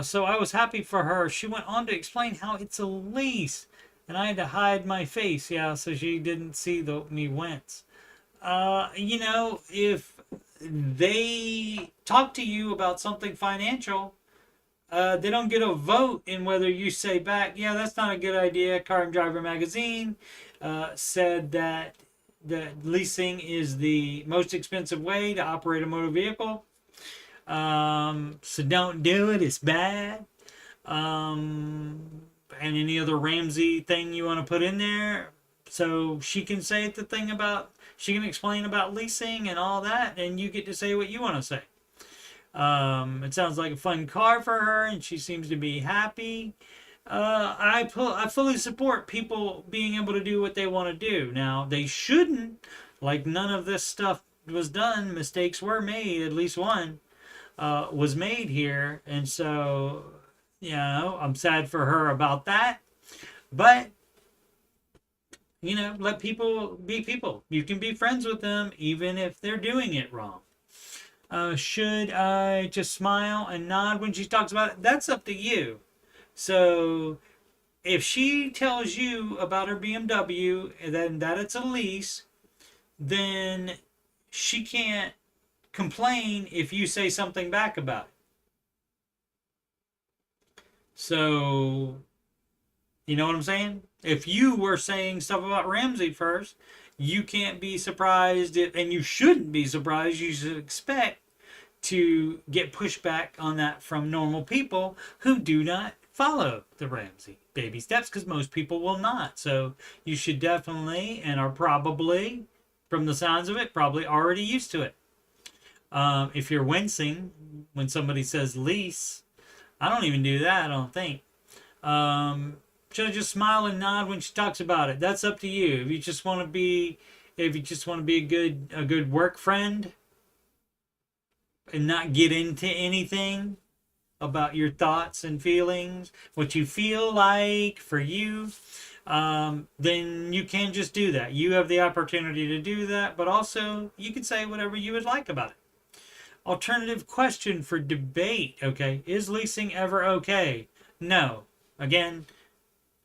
So I was happy for her. She went on to explain how it's a lease, and I had to hide my face, yeah, so she didn't see me wince. You know, if they talk to you about something financial, they don't get a vote in whether you say back, yeah, that's not a good idea. Car and Driver magazine said that leasing is the most expensive way to operate a motor vehicle. So don't do it. It's bad. And any other Ramsey thing you want to put in there. So she can say the thing about, she can explain about leasing and all that, and you get to say what you want to say. It sounds like a fun car for her, and she seems to be happy. I fully support people being able to do what they want to do. Now, they shouldn't. Like, none of this stuff was done. Mistakes were made. At least one was made here. And so, you know, I'm sad for her about that. But, you know, let people be people. You can be friends with them even if they're doing it wrong. Should I just smile and nod when she talks about it? That's up to you. So if she tells you about her BMW and then that it's a lease, then she can't complain if you say something back about it. So, you know what I'm saying? If you were saying stuff about Ramsey first, you can't be surprised, and you shouldn't be surprised. You should expect to get pushback on that from normal people who do not follow the Ramsey baby steps, because most people will not. So you should definitely, and are probably, from the sounds of it, probably already used to it. If you're wincing when somebody says lease, I don't even do that, I don't think. Should I just smile and nod when she talks about it? That's up to you. If you just want to be a good work friend and not get into anything about your thoughts and feelings, what you feel like for you, then you can just do that. You have the opportunity to do that, but also you can say whatever you would like about it. Alternative question for debate, okay? Is leasing ever okay? No. Again,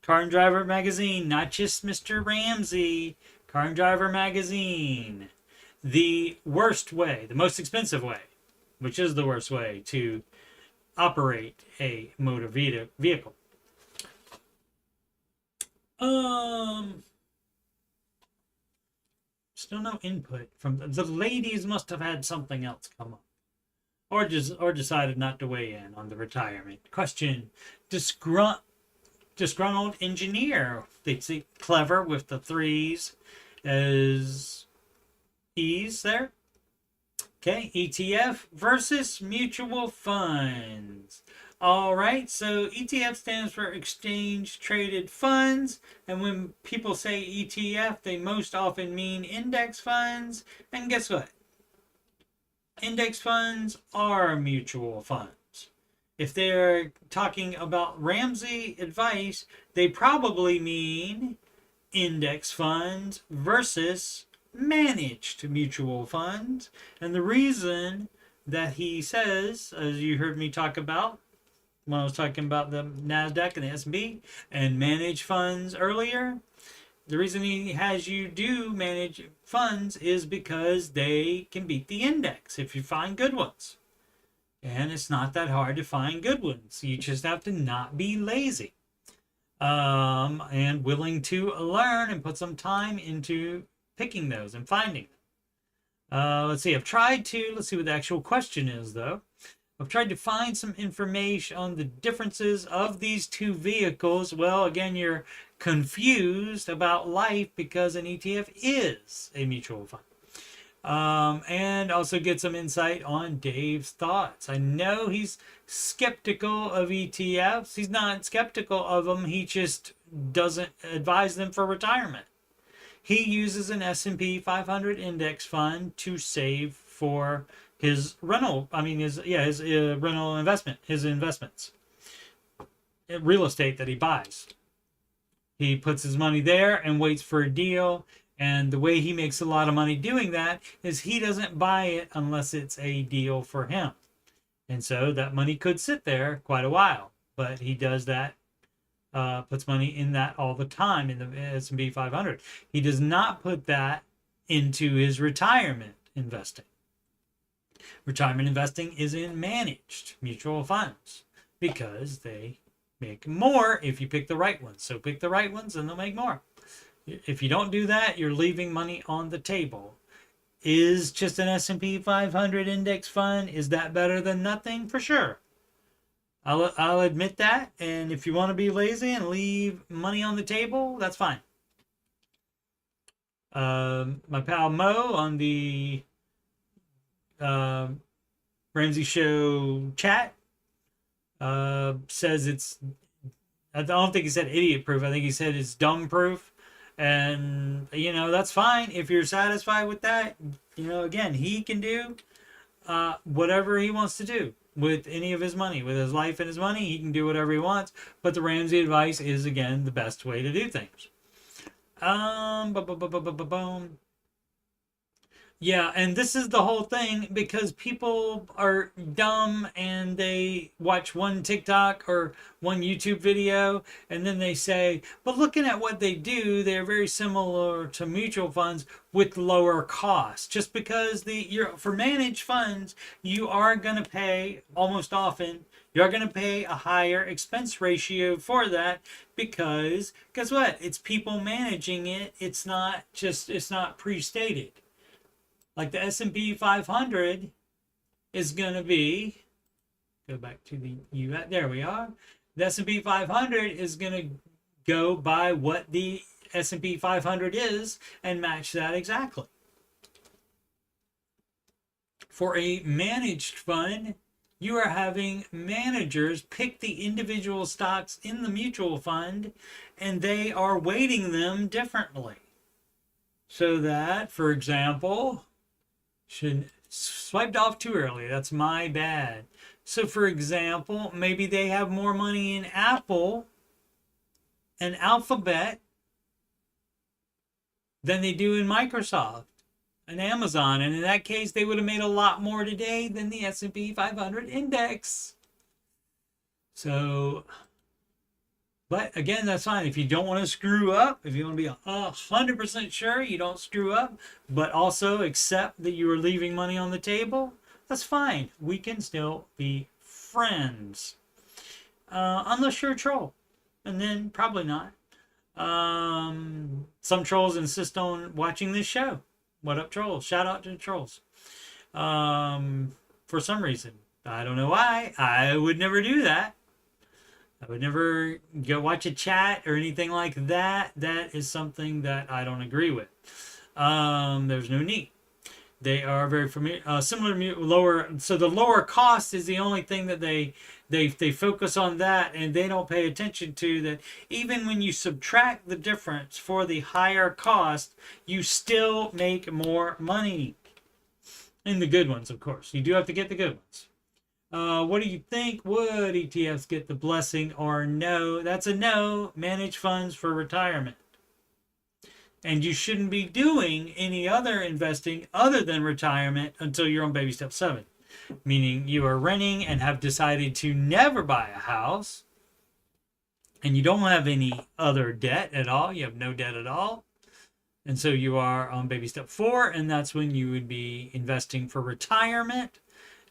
Car and Driver magazine, not just Mr. Ramsey. Car and Driver magazine. The worst way, the most expensive way, which is the worst way to operate a motor vehicle. Still no input from the ladies. Must have had something else come up, or decided not to weigh in on the retirement question. Disgruntled engineer. They say clever with the threes as E's there. Okay, ETF versus mutual funds. All right, so ETF stands for exchange traded funds, and when people say ETF, they most often mean index funds. And guess what? Index funds are mutual funds. If they're talking about Ramsey advice, they probably mean index funds versus managed mutual funds. And the reason that he says, as you heard me talk about when I was talking about the NASDAQ and the S&P and managed funds earlier, the reason he has you do manage funds is because they can beat the index if you find good ones. And it's not that hard to find good ones. You just have to not be lazy and willing to learn and put some time into picking those and finding them. Let's see, I've tried to, let's see what the actual question is though. I've tried to find some information on the differences of these two vehicles. Well, again, you're confused about life because an ETF is a mutual fund. And also get some insight on Dave's thoughts. I know he's skeptical of ETFs. He's not skeptical of them. He just doesn't advise them for retirement. He uses an S&P 500 index fund to save for his rental. I mean, his rental investment, his investments, real estate that he buys. He puts his money there and waits for a deal. And the way he makes a lot of money doing that is he doesn't buy it unless it's a deal for him. And so that money could sit there quite a while. But he does that, puts money in that all the time in the S&P 500. He does not put that into his retirement investing. Retirement investing is in managed mutual funds because they make more if you pick the right ones. So pick the right ones and they'll make more. If you don't do that, you're leaving money on the table. Is just an S&P 500 index fund, is that better than nothing? For sure. I'll admit that. And if you want to be lazy and leave money on the table, that's fine. My pal Mo on the Ramsey Show chat says it's, I don't think he said idiot proof. I think he said it's dumb proof. And, that's fine. If you're satisfied with that, again, he can do whatever he wants to do with any of his money. With his life and his money, he can do whatever he wants. But the Ramsey advice is, again, the best way to do things. Yeah, and this is the whole thing because people are dumb and they watch one TikTok or one YouTube video and then they say, but looking at what they do, they're very similar to mutual funds with lower costs. Just because for managed funds, you are going to pay almost often, you're going to pay a higher expense ratio for that because guess what? It's people managing it. It's not pre-stated. Like the S&P 500 is going to be, go back to the US, there we are. The S&P 500 is going to go by what the S&P 500 is and match that exactly. For a managed fund, you are having managers pick the individual stocks in the mutual fund and they are weighting them differently. So that, for example, should swiped off too early. That's my bad. So for example, maybe they have more money in Apple and Alphabet than they do in Microsoft and Amazon. And in that case, they would have made a lot more today than the S&P 500 index. So, but again, that's fine. If you don't want to screw up, if you want to be 100% sure you don't screw up, but also accept that you are leaving money on the table, that's fine. We can still be friends. Unless you're a troll. And then probably not. Some trolls insist on watching this show. What up, trolls? Shout out to the trolls. For some reason. I don't know why. I would never do that. I would never go watch a chat or anything like that. That is something that I don't agree with. There's no need. They are very familiar, similar, lower. So the lower cost is the only thing that they focus on that, and they don't pay attention to that. Even when you subtract the difference for the higher cost, you still make more money. In the good ones, of course. You do have to get the good ones. What do you think? Would ETFs get the blessing or no? That's a no. Manage funds for retirement. And you shouldn't be doing any other investing other than retirement until you're on baby step 7. Meaning you are renting and have decided to never buy a house. And you don't have any other debt at all. You have no debt at all. And so you are on baby step 4. And that's when you would be investing for retirement.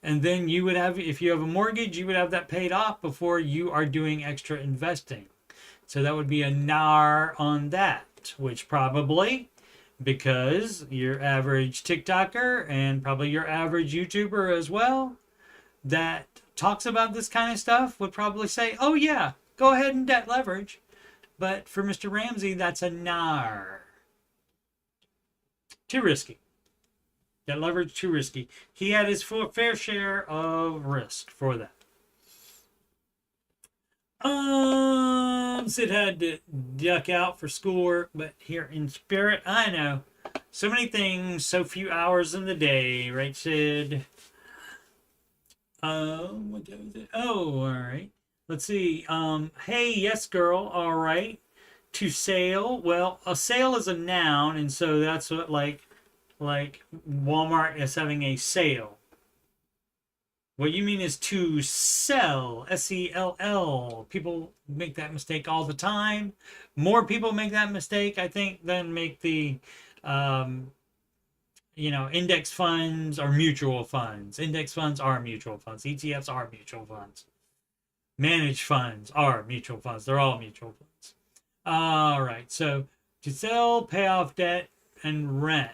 And then you would have, if you have a mortgage, you would have that paid off before you are doing extra investing. So that would be a NAR on that, which probably, because your average TikToker and probably your average YouTuber as well, that talks about this kind of stuff would probably say, oh yeah, go ahead and debt leverage. But for Mr. Ramsey, that's a nar. Too risky. Debt leverage, too risky. He had his fair share of risk for that. Sid had to duck out for schoolwork, but here in spirit, I know. So many things, so few hours in the day, right, Sid? What day was it? Oh, all right. Let's see. Hey, yes, girl. All right. To sail. Well, a sale is a noun, and so that's what like Walmart is having a sale. What you mean is to sell. S-E-L-L. People make that mistake all the time. More people make that mistake, I think, than make the index funds or mutual funds. Index funds are mutual funds. ETFs are mutual funds. Managed funds are mutual funds. They're all mutual funds. All right. So to sell, pay off debt, and rent.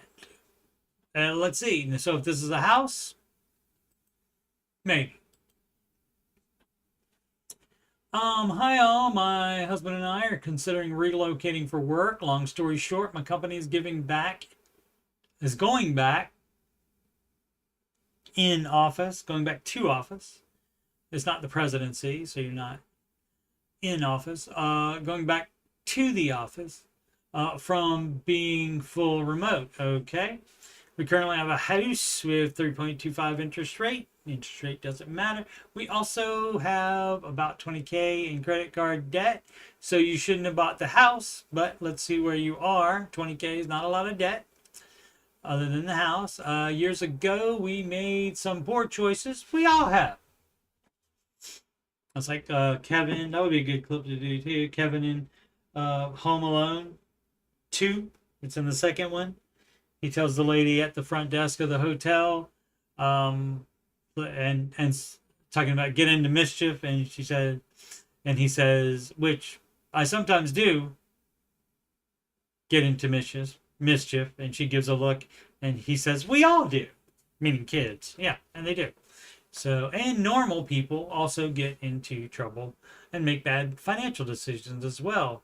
Let's see. So if this is a house, maybe. Hi all. My husband and I are considering relocating for work. Long story short, my company is going back in office, going back to office. It's not the presidency, so you're not in office. Going back to the office from being full remote. Okay. We currently have a house with 3.25 interest rate. Interest rate doesn't matter. We also have about 20K in credit card debt. So you shouldn't have bought the house, but let's see where you are. 20K is not a lot of debt other than the house. Years ago, we made some poor choices. We all have. It's like Kevin. That would be a good clip to do too. Kevin in Home Alone 2. It's in the second one. He tells the lady at the front desk of the hotel, and talking about get into mischief, and she said, and he says, which I sometimes do, get into mischief, and she gives a look, and he says, we all do, meaning kids, yeah, and they do. So, and normal people also get into trouble and make bad financial decisions as well.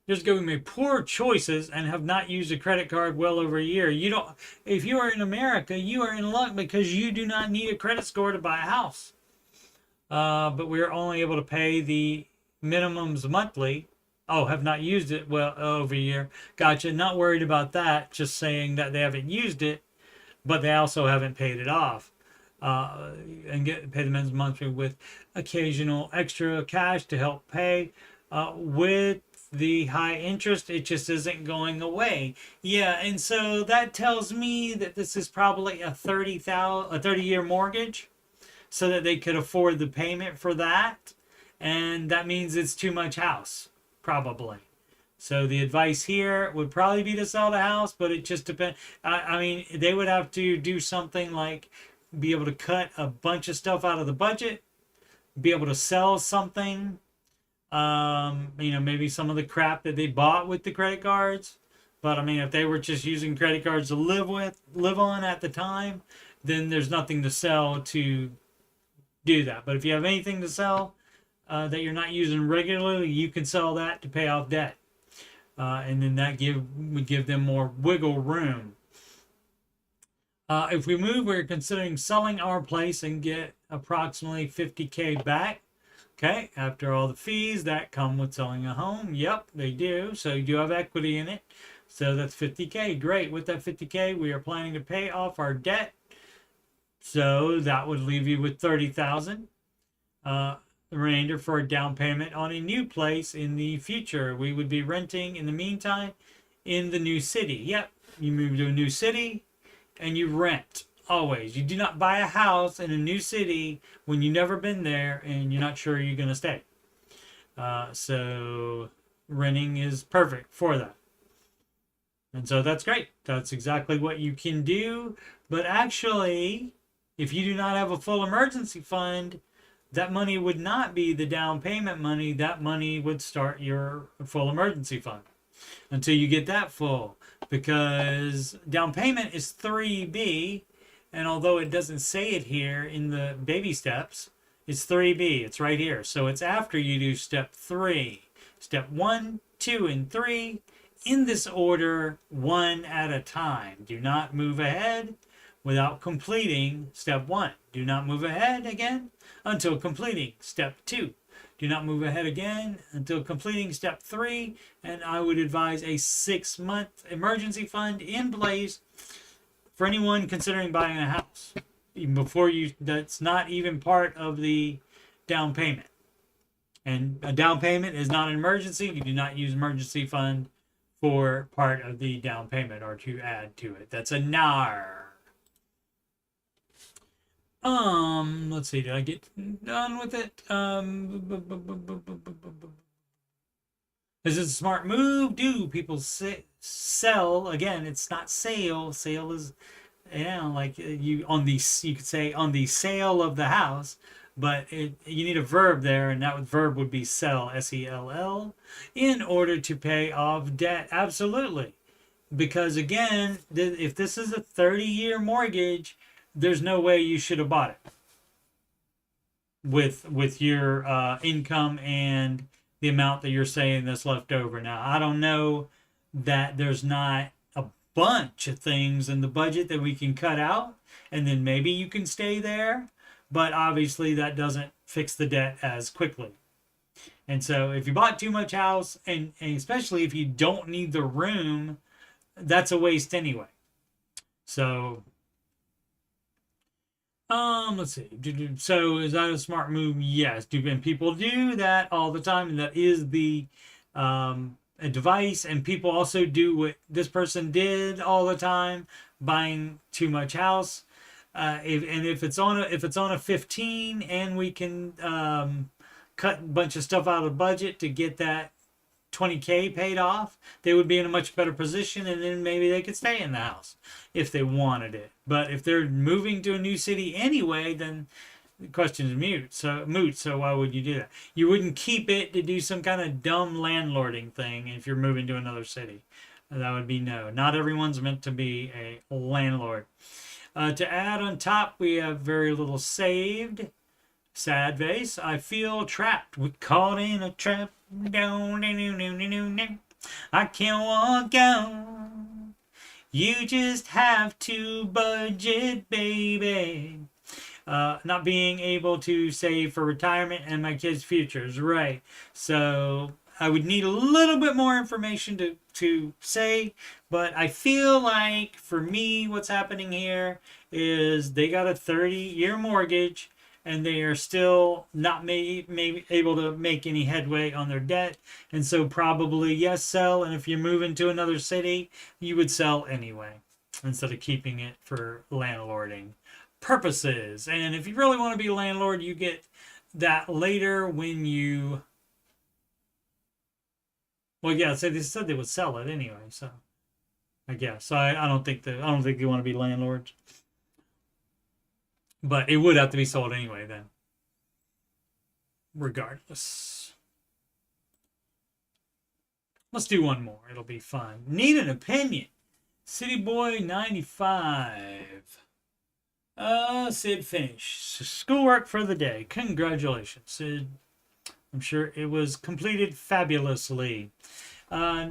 Just going made poor choices and have not used a credit card well over a year. You don't. If you are in America, you are in luck because you do not need a credit score to buy a house. But we're only able to pay the minimums monthly. Oh, have not used it well over a year. Gotcha. Not worried about that. Just saying that they haven't used it, but they also haven't paid it off. And pay the minimums monthly with occasional extra cash to help pay. With the high interest, it just isn't going away. Yeah, and so that tells me that this is probably a 30-year mortgage, so that they could afford the payment for that, and that means it's too much house, probably. So the advice here would probably be to sell the house, but it just depends. I mean, they would have to do something like be able to cut a bunch of stuff out of the budget, be able to sell something. Maybe some of the crap that they bought with the credit cards. But I mean, if they were just using credit cards to live on at the time, then there's nothing to sell to do that. But if you have anything to sell that you're not using regularly, you can sell that to pay off debt. And then that would give them more wiggle room. If we move, we're considering selling our place and get approximately 50K back. Okay, after all the fees that come with selling a home. Yep, they do. So you do have equity in it. So that's 50K. Great. With that 50K, we are planning to pay off our debt. So that would leave you with 30,000. The remainder for a down payment on a new place in the future. We would be renting in the meantime in the new city. Yep, you move to a new city and you rent. Always. You do not buy a house in a new city when you've never been there and you're not sure you're going to stay. So renting is perfect for that. And so that's great. That's exactly what you can do. But actually, if you do not have a full emergency fund, that money would not be the down payment money. That money would start your full emergency fund until you get that full. Because down payment is 3B. And although it doesn't say it here in the baby steps, it's 3B. It's right here. So it's after you do step 3. Step 1, 2, and 3 in this order, one at a time. Do not move ahead without completing step 1. Do not move ahead again until completing step 2. Do not move ahead again until completing step 3. And I would advise a 6-month emergency fund in place for anyone considering buying a house. Even before you, that's not even part of the down payment. And a down payment is not an emergency. You do not use emergency fund for part of the down payment or to add to it. That's a NAR. Let's see, did I get done with it? Is it a smart move? Do people sell? Again, it's not sale. Sale is, like you could say on the sale of the house, but you need a verb there, and that verb would be sell, S-E-L-L, in order to pay off debt. Absolutely. Because again, if this is a 30-year mortgage, there's no way you should have bought it with your income and the amount that you're saying that's left over. Now, I don't know that there's not a bunch of things in the budget that we can cut out, and then maybe you can stay there, but obviously that doesn't fix the debt as quickly. And so if you bought too much house, and especially if you don't need the room, that's a waste anyway. So let's see. So is that a smart move? Yes. And people do that all the time, and that is the advice. And people also do what this person did all the time, buying too much house. If it's on a 15, and we can cut a bunch of stuff out of the budget to get that 20K paid off, they would be in a much better position, and then maybe they could stay in the house if they wanted it. But if they're moving to a new city anyway, then the question is moot. So why would you do that? You wouldn't keep it to do some kind of dumb landlording thing if you're moving to another city. That would be no. Not everyone's meant to be a landlord. To add on top, we have very little saved. Sad face. I feel trapped. We're caught in a trap. I can't walk out. You just have to budget, baby. Not being able to save for retirement and my kids' futures. Right. So I would need a little bit more information to say, but I feel like for me, what's happening here is they got a 30-year mortgage, and they are still not maybe able to make any headway on their debt. And so probably, yes, sell. And if you're moving to another city, you would sell anyway, instead of keeping it for landlording purposes. And if you really want to be a landlord, you get that later when you... Well, yeah, so they said they would sell it anyway, so I guess. So I don't think you want to be landlords. But it would have to be sold anyway then. Regardless. Let's do one more. It'll be fun. Need an opinion. City Boy 95. Sid finished schoolwork for the day. Congratulations, Sid. I'm sure it was completed fabulously.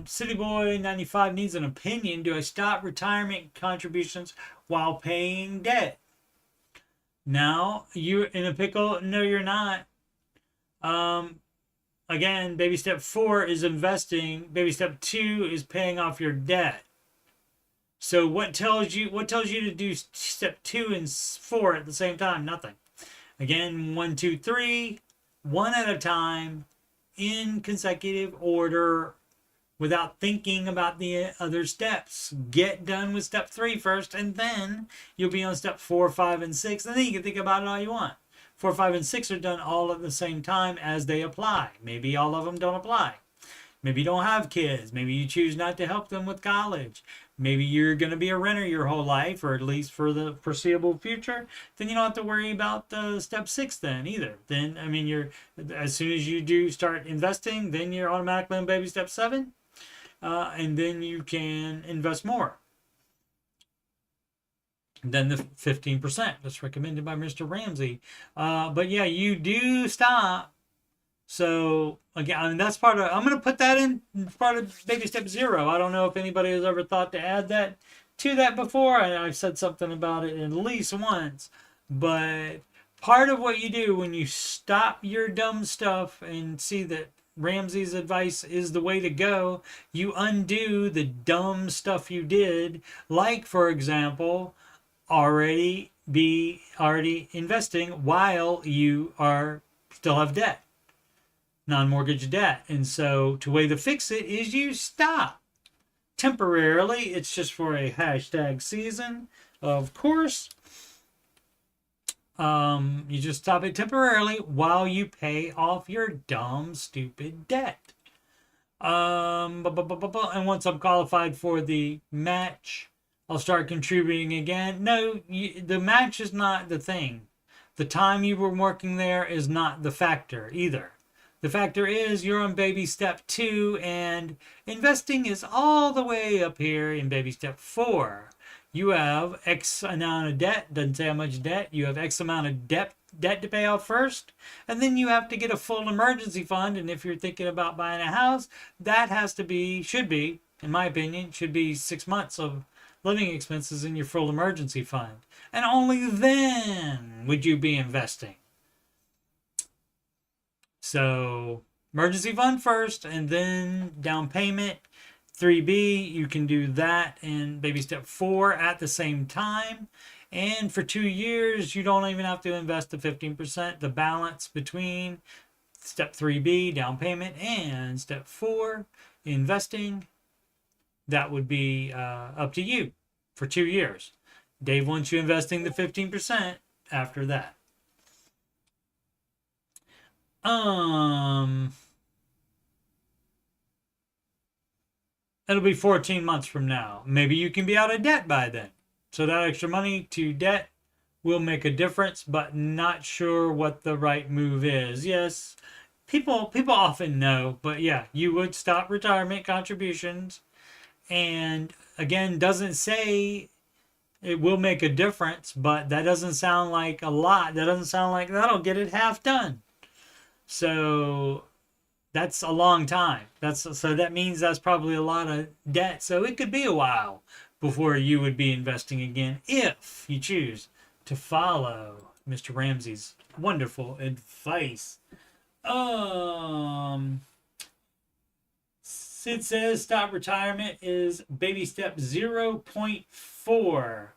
City Boy 95 needs an opinion. Do I stop retirement contributions while paying debt? Now, you're in a pickle? No, you're not. Again, baby step 4 is investing. Baby step 2 is paying off your debt. So what tells you to do step 2 and 4 at the same time? Nothing. Again, 1, 2, 3, one at a time, in consecutive order, without thinking about the other steps. Get done with step 3 first, and then you'll be on step 4, 5, and 6, and then you can think about it all you want. 4, 5, and 6 are done all at the same time as they apply. Maybe all of them don't apply. Maybe you don't have kids. Maybe you choose not to help them with college. Maybe you're going to be a renter your whole life, or at least for the foreseeable future. Then you don't have to worry about step 6 then either. Then, I mean, as soon as you do start investing, then you're automatically on baby step 7. And then you can invest more. than the 15% that's recommended by Mr. Ramsey. But yeah, you do stop. So again, I mean, that's part of, I'm going to put that in part of baby step 0. I don't know if anybody has ever thought to add that to that before. I've said something about it at least once, but part of what you do when you stop your dumb stuff and see that Ramsey's advice is the way to go, you undo the dumb stuff you did, like for example, already investing while you are still have debt, non-mortgage debt. And so the way to fix it is you stop temporarily. It's just for a hashtag season, of course. You just stop it temporarily while you pay off your dumb, stupid debt. And once I'm qualified for the match, I'll start contributing again. No, the match is not the thing. The time you were working there is not the factor either. The factor is you're on baby step 2, and investing is all the way up here in baby step 4. You have X amount of debt, doesn't say how much debt. You have X amount of debt to pay off first, and then you have to get a full emergency fund. And if you're thinking about buying a house, that should be, in my opinion, 6 months of living expenses in your full emergency fund. And only then would you be investing. So emergency fund first, and then down payment. 3B, you can do that in baby step 4 at the same time. And for 2 years, you don't even have to invest the 15%. The balance between step 3B, down payment, and step 4, investing, that would be up to you for 2 years. Dave wants you investing the 15% after that. It'll be 14 months from now. Maybe you can be out of debt by then. So that extra money to debt will make a difference, but not sure what the right move is. Yes, people often know, but yeah, you would stop retirement contributions. And again, doesn't say it will make a difference, but that doesn't sound like a lot. That doesn't sound like that'll get it half done. So that's a long time. So that means that's probably a lot of debt. So it could be a while before you would be investing again if you choose to follow Mr. Ramsey's wonderful advice. Sid says stop retirement is baby step 0.4.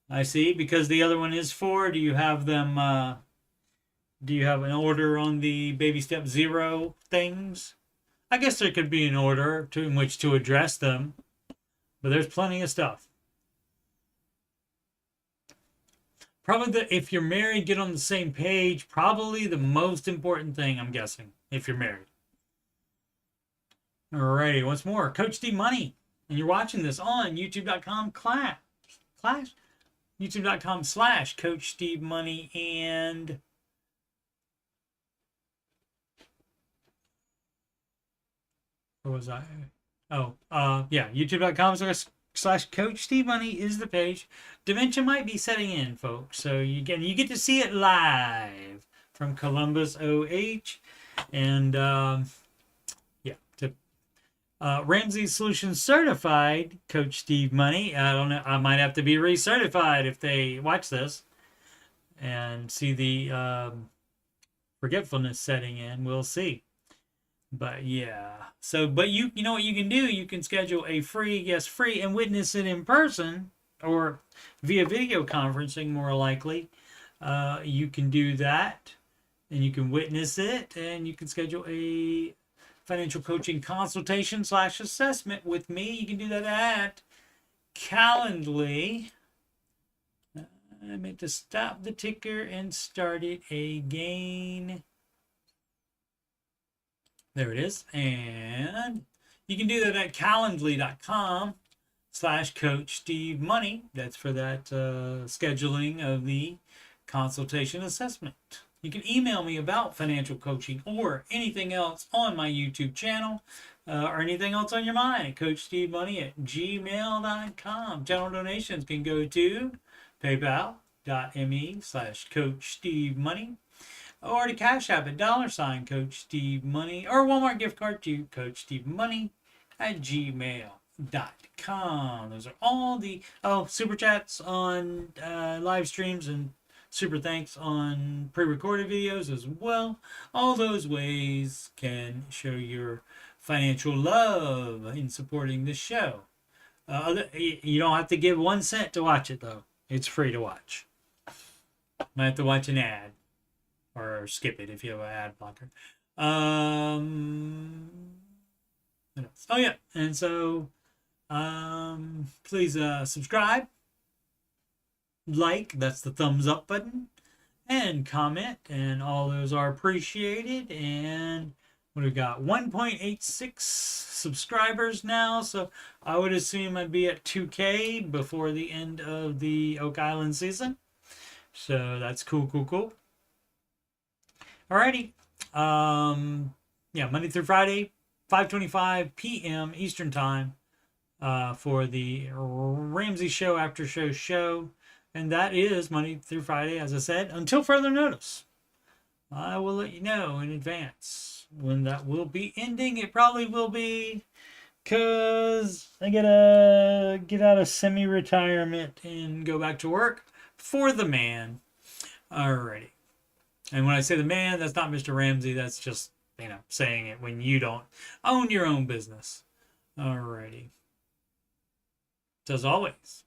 I see, because the other one is 4. Do you have them? Do you have an order on the baby step 0 things? I guess there could be an order in which to address them, but there's plenty of stuff. Probably if you're married, get on the same page. Probably the most important thing, I'm guessing, if you're married. Alrighty, once more, Coach Steve Money, and you're watching this on YouTube.com/Coach Steve Money, and where was I? Yeah, YouTube.com/Coach Steve Money is the page. Dementia might be setting in, folks. So you get to see it live from Columbus, OH. And Ramsey Solutions Certified Coach Steve Money. I don't know. I might have to be recertified if they watch this and see the forgetfulness setting in. We'll see. But yeah. So, but you know what you can do? You can schedule a free, and witness it in person or via video conferencing, more likely. You can do that, and you can witness it, and you can schedule a financial coaching consultation / assessment with me. You can do that at Calendly. I meant to stop the ticker and start it again. There it is. And you can do that at calendly.com/Coach Steve Money. That's for that scheduling of the consultation assessment. You can email me about financial coaching or anything else on my YouTube channel or anything else on your mind. CoachSteveMoney@gmail.com. General donations can go to PayPal.me/CoachSteveMoney, or to CashApp at $CoachSteveMoney, or Walmart gift card to coachstevemoney@gmail.com. Those are all the super chats on live streams, and super thanks on pre-recorded videos as well. All those ways can show your financial love in supporting this show. You don't have to give 1 cent to watch it, though. It's free to watch. Might have to watch an ad, or skip it if you have an ad blocker. What else? Oh yeah, and so please subscribe, like, that's the thumbs up button, and comment, and all those are appreciated. And what do we got? 1.86 subscribers now, so I would assume I'd be at 2K before the end of the Oak Island season. So that's cool. Alrighty. Yeah, Monday through Friday, 5:25 p.m. Eastern Time, for the Ramsey Show Aftershow show. And that is Monday through Friday, as I said, until further notice. I will let you know in advance when that will be ending. It probably will be, because I gotta get out of semi-retirement and go back to work for the man. Alrighty. And when I say the man, that's not Mr. Ramsey. That's just, saying it when you don't own your own business. Alrighty. So as always,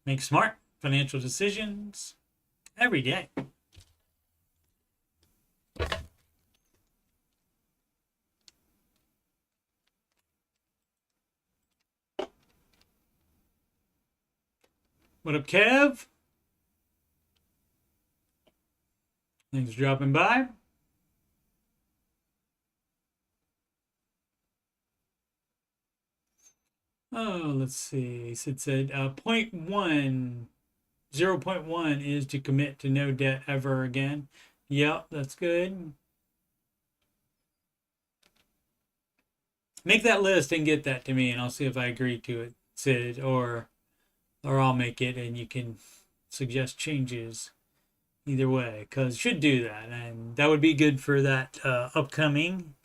make smart financial decisions every day. What up, Kev? Thanks for dropping by. Oh, let's see. Sid said 0.1 is to commit to no debt ever again. Yep, that's good. Make that list and get that to me, and I'll see if I agree to it, Sid, or I'll make it and you can suggest changes. Either way, because should do that, and that would be good for that upcoming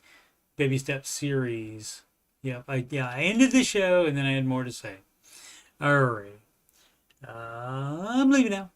Baby Steps series. Yep, I ended the show and then I had more to say. All right, I'm leaving now.